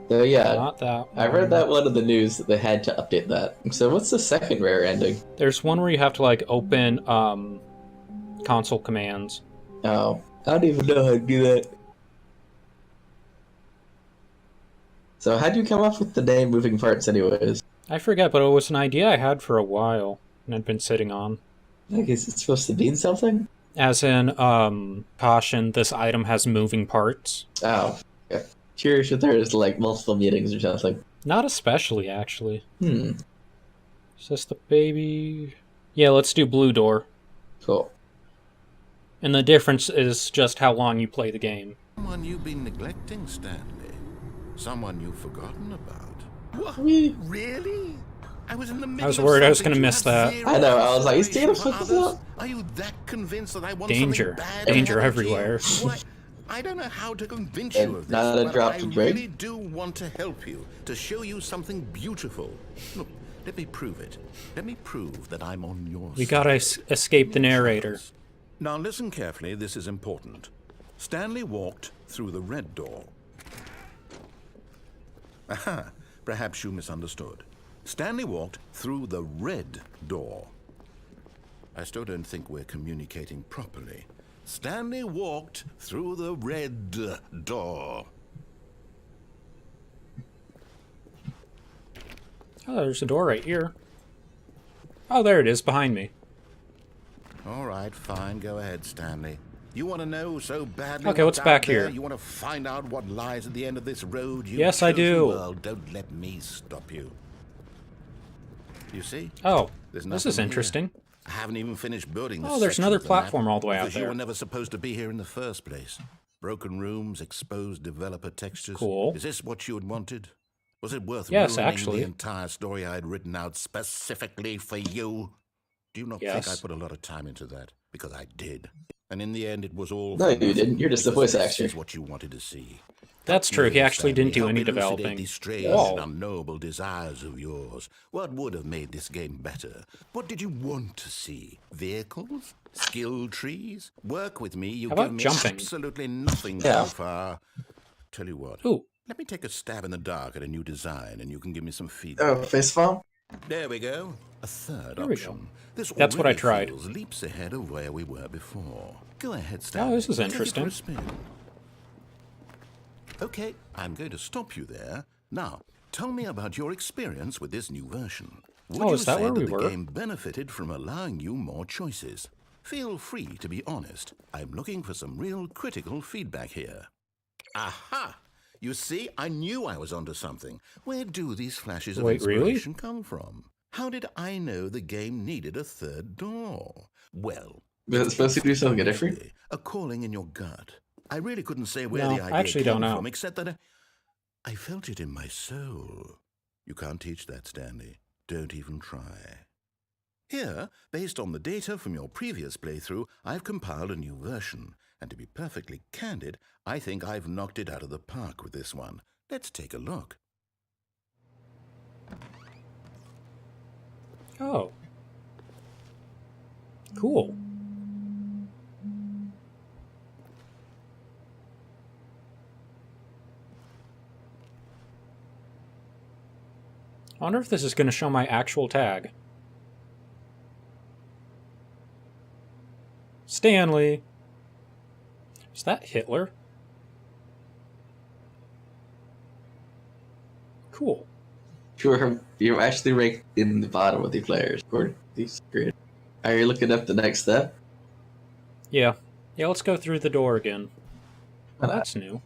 So yeah, Not that one. I read that one in the news that they had to update that. So what's the second rare ending? There's one where you have to, like, open, console commands. Oh, I don't even know how to do that. So how'd you come up with the name Moving Parts anyways? I forget, but it was an idea I had for a while, and I'd been sitting on. I guess it's supposed to mean something? As in, caution, this item has moving parts. Oh, okay. curious if there's like multiple meetings or something. Not especially, actually. Hmm. Is this the baby? Yeah, let's do blue door. Cool. And the difference is just how long you play the game. Someone you've been neglecting, Stanley. Someone you've forgotten about. What? We- Really? I was in the middle I was of worried I was something gonna to miss have that. zero I know, I was like, is Taylor consideration Swift for this others? up? Are you that convinced that I want Danger. something bad Danger to happen to everywhere. you? Why, I don't know how to convince And you of this, not a but drop I to break? really do want to help you, to show you something beautiful. Look, let me prove it. Let me prove that I'm on your side. We gotta escape the narrator. Now listen carefully, this is important. Stanley walked through the red door. Aha, perhaps you misunderstood. Stanley walked through the red door. I still don't think we're communicating properly. Stanley walked through the red door. Oh, there's a door right here. Oh, there it is, behind me. All right, fine, go ahead, Stanley. You want to know so badly Okay, what's out back there? here? You want to find out what lies at the end of this road? You Yes, I chosen do. world. Don't let me stop you. You see? Oh, There's this is nothing here. interesting. I haven't even finished building this Oh, there's section another of the map platform all the way out because you there. were never supposed to be here in the first place. Broken rooms, exposed developer textures. Cool. Is this what you had wanted? Was it worth Yes, ruining actually. the entire story I had written out specifically for you? Do you not think I Yes. put a lot of time into that? Because I did. And in the end, it was all No, for you nothing, didn't. You're just a because voice this actor. is what you wanted to see. That's true, he actually didn't do Help any elucidate developing. these strange Whoa. and unknowable desires of yours. What would have made this game better? What did you want to see? Vehicles? Skill trees? Work with me. You How about give me jumping? absolutely nothing Yeah. so far. Tell you what. Ooh, Let me take a stab in the dark at a new design, and you can give me some feedback. Oh, face palm? There we go. A third There we go. option. This That's what I already tried. feels leaps ahead of where we were before. Go ahead, Stanley. Oh, this is Take it for interesting. a spin. Okay, I'm going to stop you there. Now, tell me about your experience with this new version. Would Oh, you is that say where we the were? game benefited from allowing you more choices? Feel free to be honest. I'm looking for some real critical feedback here. Aha! You see, I knew I was onto something. Where do these flashes of Wait, really? inspiration come from? How did I know the game needed a third door? Well, Was it supposed to do something different? probably a calling in your gut. I really couldn't say where No, the I idea actually came don't know. from, except that I felt it in my soul. You can't teach that, Stanley. Don't even try. Here, based on the data from your previous playthrough, I've compiled a new version. And to be perfectly candid, I think I've knocked it out of the park with this one. Let's take a look. oh. Cool. I wonder if this is going to show my actual tag. Stanley. Is that Hitler? Cool. Sure, you're actually ranked in the bottom with the players. According to these grid. Are you looking up the next step? Yeah. Yeah, let's go through the door again. Oh, that's new.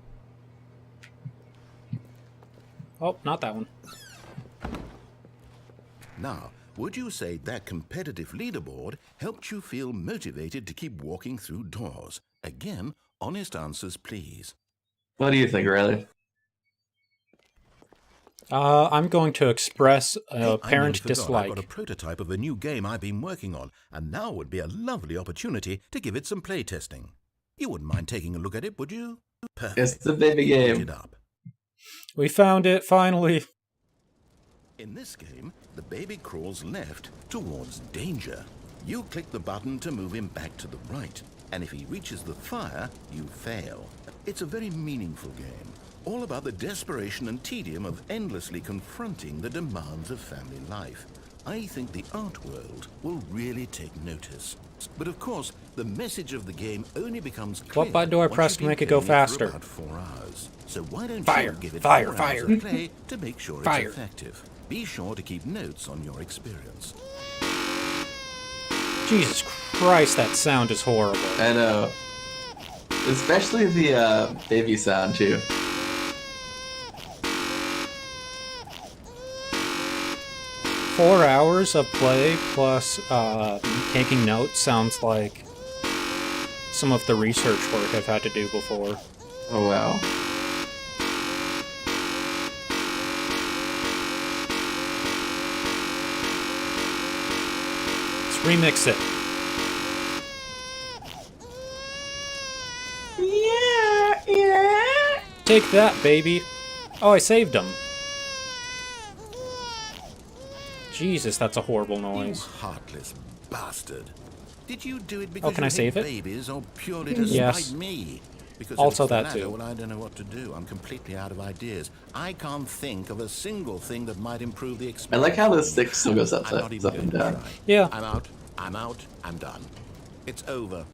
Oh, not that one. Now, would you say that competitive leaderboard helped you feel motivated to keep walking through doors? Again, honest answers, please. What do you think, Riley? I'm going to express Hey, I apparent nearly forgot. dislike. I've got a prototype of a new game I've been working on, and now would be a lovely opportunity to give it some playtesting. You wouldn't mind taking a look at it, would you? Perfect. It's the baby Put game. it up. We found it, finally. In this game, the baby crawls left towards danger. You click the button to move him back to the right, and if he reaches the fire, you fail. It's a very meaningful game, all about the desperation and tedium of endlessly confronting the demands of family life. I think the art world will really take notice. But of course, the message of the game only becomes clear. What button do I once press you've to been make it go playing for faster? about 4 hours. So why don't Fire, you give it fire, 4 hours fire. of play to make sure Fire. it's effective? Be sure to keep notes on your experience. Jesus Christ, that sound is horrible. I know. Especially the baby sound, too. 4 hours of play plus taking notes sounds like some of the research work I've had to do before. Oh wow. Let's remix it. Yeah. Take that, baby. Oh, I saved him. Jesus, that's a horrible noise. You heartless bastard. Did you do it because can I you save hate it? babies or purely to Yes. spite me? Because Also if it's the that latter, too. well, I don't know what to do. I'm completely out of ideas. I can't think of a single thing that might improve the I experience. like how the stick still goes up, I'm not even up going and to down. try. Yeah. I'm out. I'm out. I'm done. It's over.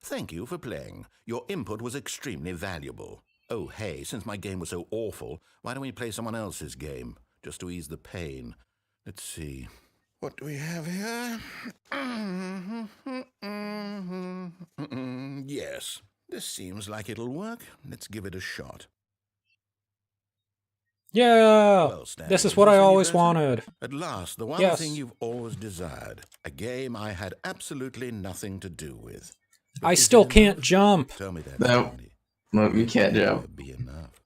Thank you for playing. Your input was extremely valuable. Oh, hey, since my game was so awful, why don't we play someone else's game, just to ease the pain? Let's see. What do we have here? Yes, this seems like it'll work. Let's give it a shot. Yeah! Well, Stanley, This is what this I any always better? wanted. At last, the one Yes. thing you've always desired. A game I had absolutely nothing to do with. But I is still it can't enough? jump. Tell me that, No. Stanley. No, you can't It'll jump. be enough.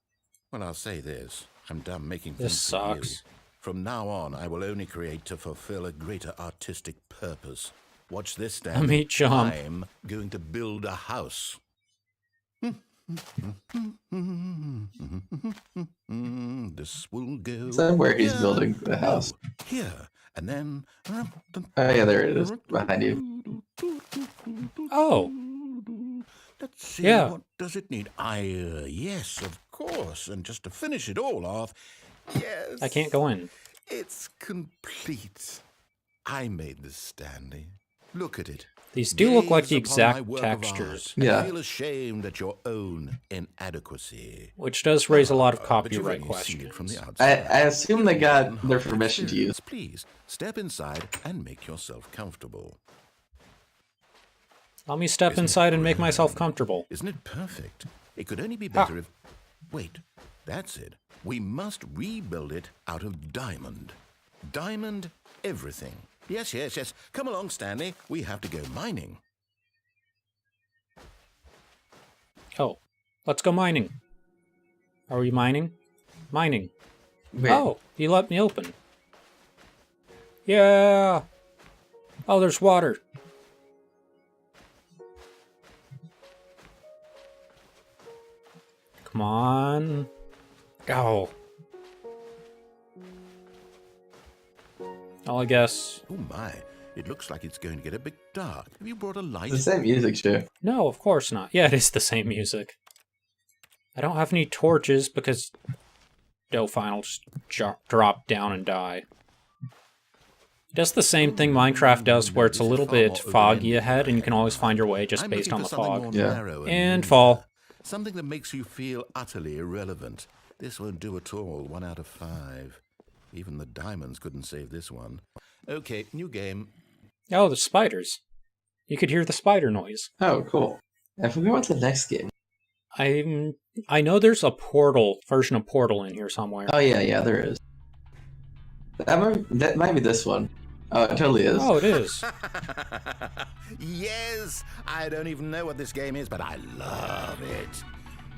Well, I'll say this. I'm done making This things for you. sucks. From now on, I will only create to fulfill a greater artistic purpose. Watch this, Let Stanley. me jump. I'm going to build a house. This will go. Somewhere he's here. building the house. No, here, and then. Oh yeah, there it is, behind you. Oh, Let's see, Yeah. what does it need? Yes, of course. And just to finish it all off, yes. I can't go in. It's complete. I made this, Stanley. Look at it. These do look like the Gaze upon my exact work of textures, art and Yeah. feel ashamed at your own inadequacy. which does raise a lot of But you've copyright only seen it from the questions. outside. I assume they got their Hard permission to use. experience. Please step inside and make yourself comfortable. Let me step Isn't it inside and make grand? myself comfortable. Isn't it perfect? It could only be Ah. better if... Wait, that's it. We must rebuild it out of diamond. Diamond everything. Yes, yes, yes. Come along, Stanley. We have to go mining. Oh, let's go mining. Are we mining? Mining. Wait, Oh, he let me open. Yeah. Oh, there's water. Come on. Oh. Well, I guess. Oh, my. It looks like it's going to get a bit dark. Have you brought a light? it's the same music show. No, of course not. Yeah, it is the same music. I don't have any torches because Delphine will just drop down and die. It does the same thing Minecraft does, where it's a little bit foggy ahead, and you can always find your way just I'm based looking on the for something fog. more Yeah. narrow And neater. fall. Something that makes you feel utterly irrelevant. This won't do at all. 1 out of 5. Even the diamonds couldn't save this one. Okay, new game. Oh, the spiders. You could hear the spider noise. Oh, cool. I forgot what's the next game. I know there's a Portal version of Portal in here somewhere. Oh yeah, there is. That might be this one. Oh, it totally is. Oh, it is. Yes! I don't even know what this game is, but I love it.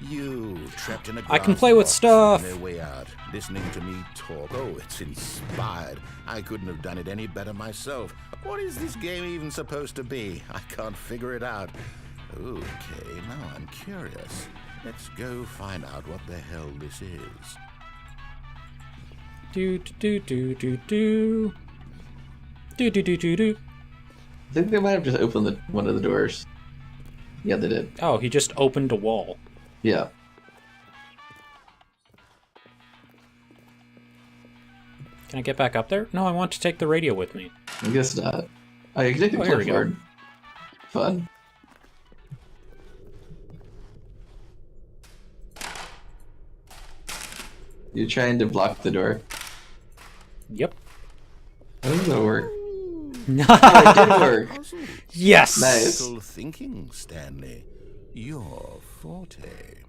You trapped in a I can glass play with box stuff. No way out. Listening to me talk. Oh, it's inspired. I couldn't have done it any better myself. What is this game even supposed to be? I can't figure it out. Okay, now I'm curious. Let's go find out what the hell this is. Do do do do do. Do do do do do. I think they might have just opened one of the doors. Yeah, they did. Oh, he just opened a wall. Yeah. Can I get back up there? No, I want to take the radio with me. I guess not. Oh, you can take a Oh, here we go. clipboard. Fun. You're trying to block the door. Yep. I think that'll work. Oh, it did work. Yes! Nice. Critical thinking, Stanley. Your forte.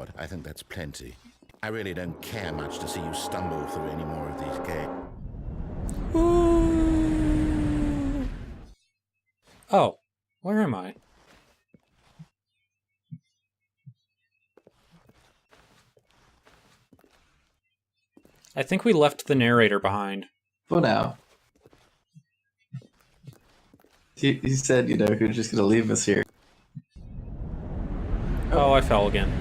what? I think that's plenty. I really don't care much to see you stumble through any more of these gates. Oh, where am I? I think we left the narrator behind. For now. He said, you know, he was just gonna leave us here. Oh, I fell again.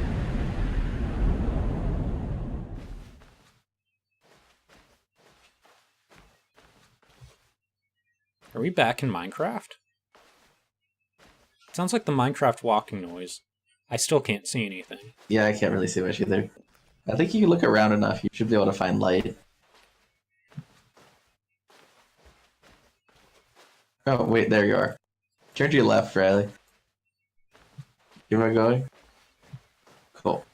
Are we back in Minecraft? Sounds like the Minecraft walking noise. I still can't see anything. Yeah, I can't really see much either. I think you can look around enough, you should be able to find light. Oh, wait, there you are. Turn to your left, Riley. You where going? Cool.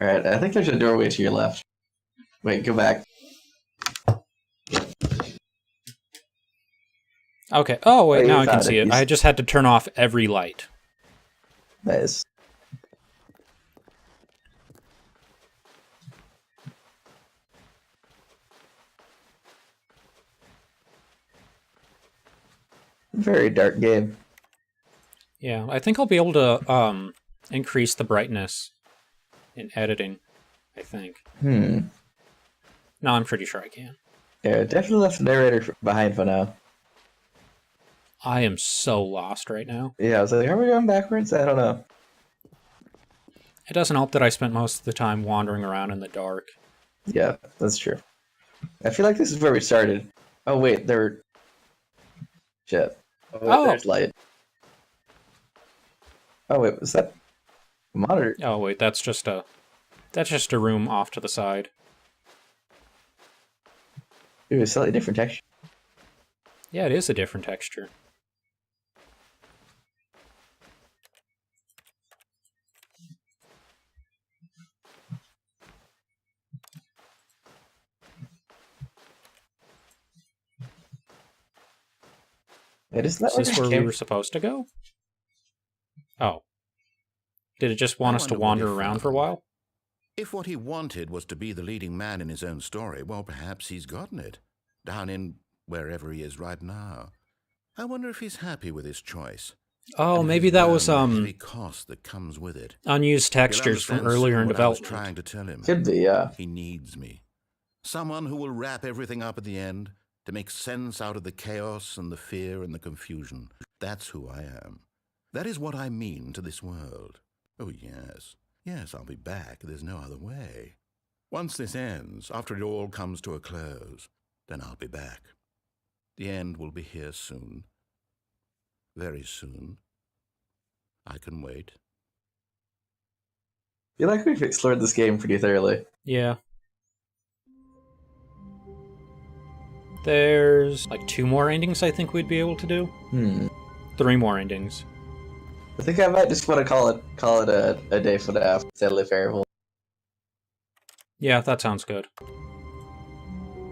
Alright, I think there's a doorway to your left. Wait, go back. Okay. Oh, wait, Oh, now you I can found see it. it. I just had to turn off every light. Nice. Very dark game. Yeah, I think I'll be able to increase the brightness in editing, I think. No, I'm pretty sure I can. Yeah, definitely left the narrator behind for now. I am so lost right now. Yeah, I was like, are we going backwards? I don't know. It doesn't help that I spent most of the time wandering around in the dark. Yeah, that's true. I feel like this is where we started. Oh, wait, there... Shit. Oh, wait, there's light. Oh, wait, was that a monitor? Oh, wait, that's just a room off to the side. Ooh, it's slightly different texture. Yeah, it is a different texture. Is this where we were supposed to go? Oh. Did it just want us to wander around for a while? If what he wanted was to be the leading man in his own story, well, perhaps he's gotten it. Down in wherever he is right now. I wonder if he's happy with his choice. Oh, maybe that was the cost that comes with it. unused textures from earlier in development. Trying to tell him. Could be, yeah. He needs me. Someone who will wrap everything up at the end to make sense out of the chaos and the fear and the confusion. That's who I am. That is what I mean to this world. Oh, yes. Yes, I'll be back. There's no other way. Once this ends, after it all comes to a close, then I'll be back. The end will be here soon. Very soon. I can wait. I feel like we've explored this game pretty thoroughly. Yeah. There's like 2 more endings I think we'd be able to do. 3 more endings. I think I might just want to call it a day for now. Stanley Parable. Yeah, that sounds good.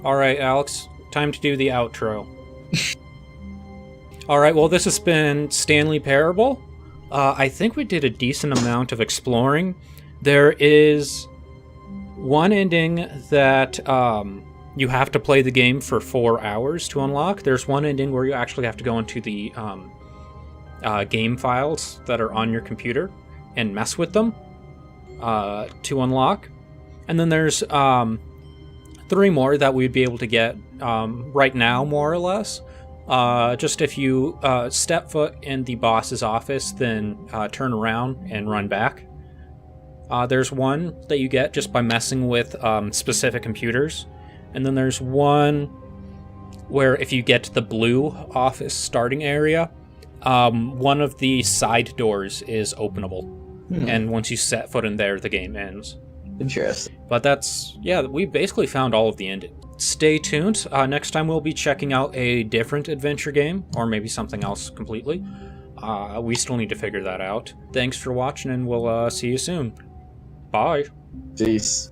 Alright, Alex, time to do the outro. Alright, well, this has been Stanley Parable. I think we did a decent amount of exploring. There is one ending that you have to play the game for 4 hours to unlock. There's one ending where you actually have to go into the game files that are on your computer and mess with them to unlock. And then there's 3 more that we'd be able to get right now, more or less. Just if you step foot in the boss's office, then turn around and run back. There's one that you get just by messing with specific computers. And then there's one where if you get to the blue office starting area, one of the side doors is openable. And once you set foot in there, the game ends. Interesting. But that's, yeah, we basically found all of the endings. Stay tuned. Next time we'll be checking out a different adventure game, or maybe something else completely. We still need to figure that out. Thanks for watching, and we'll see you soon. Bye. Peace.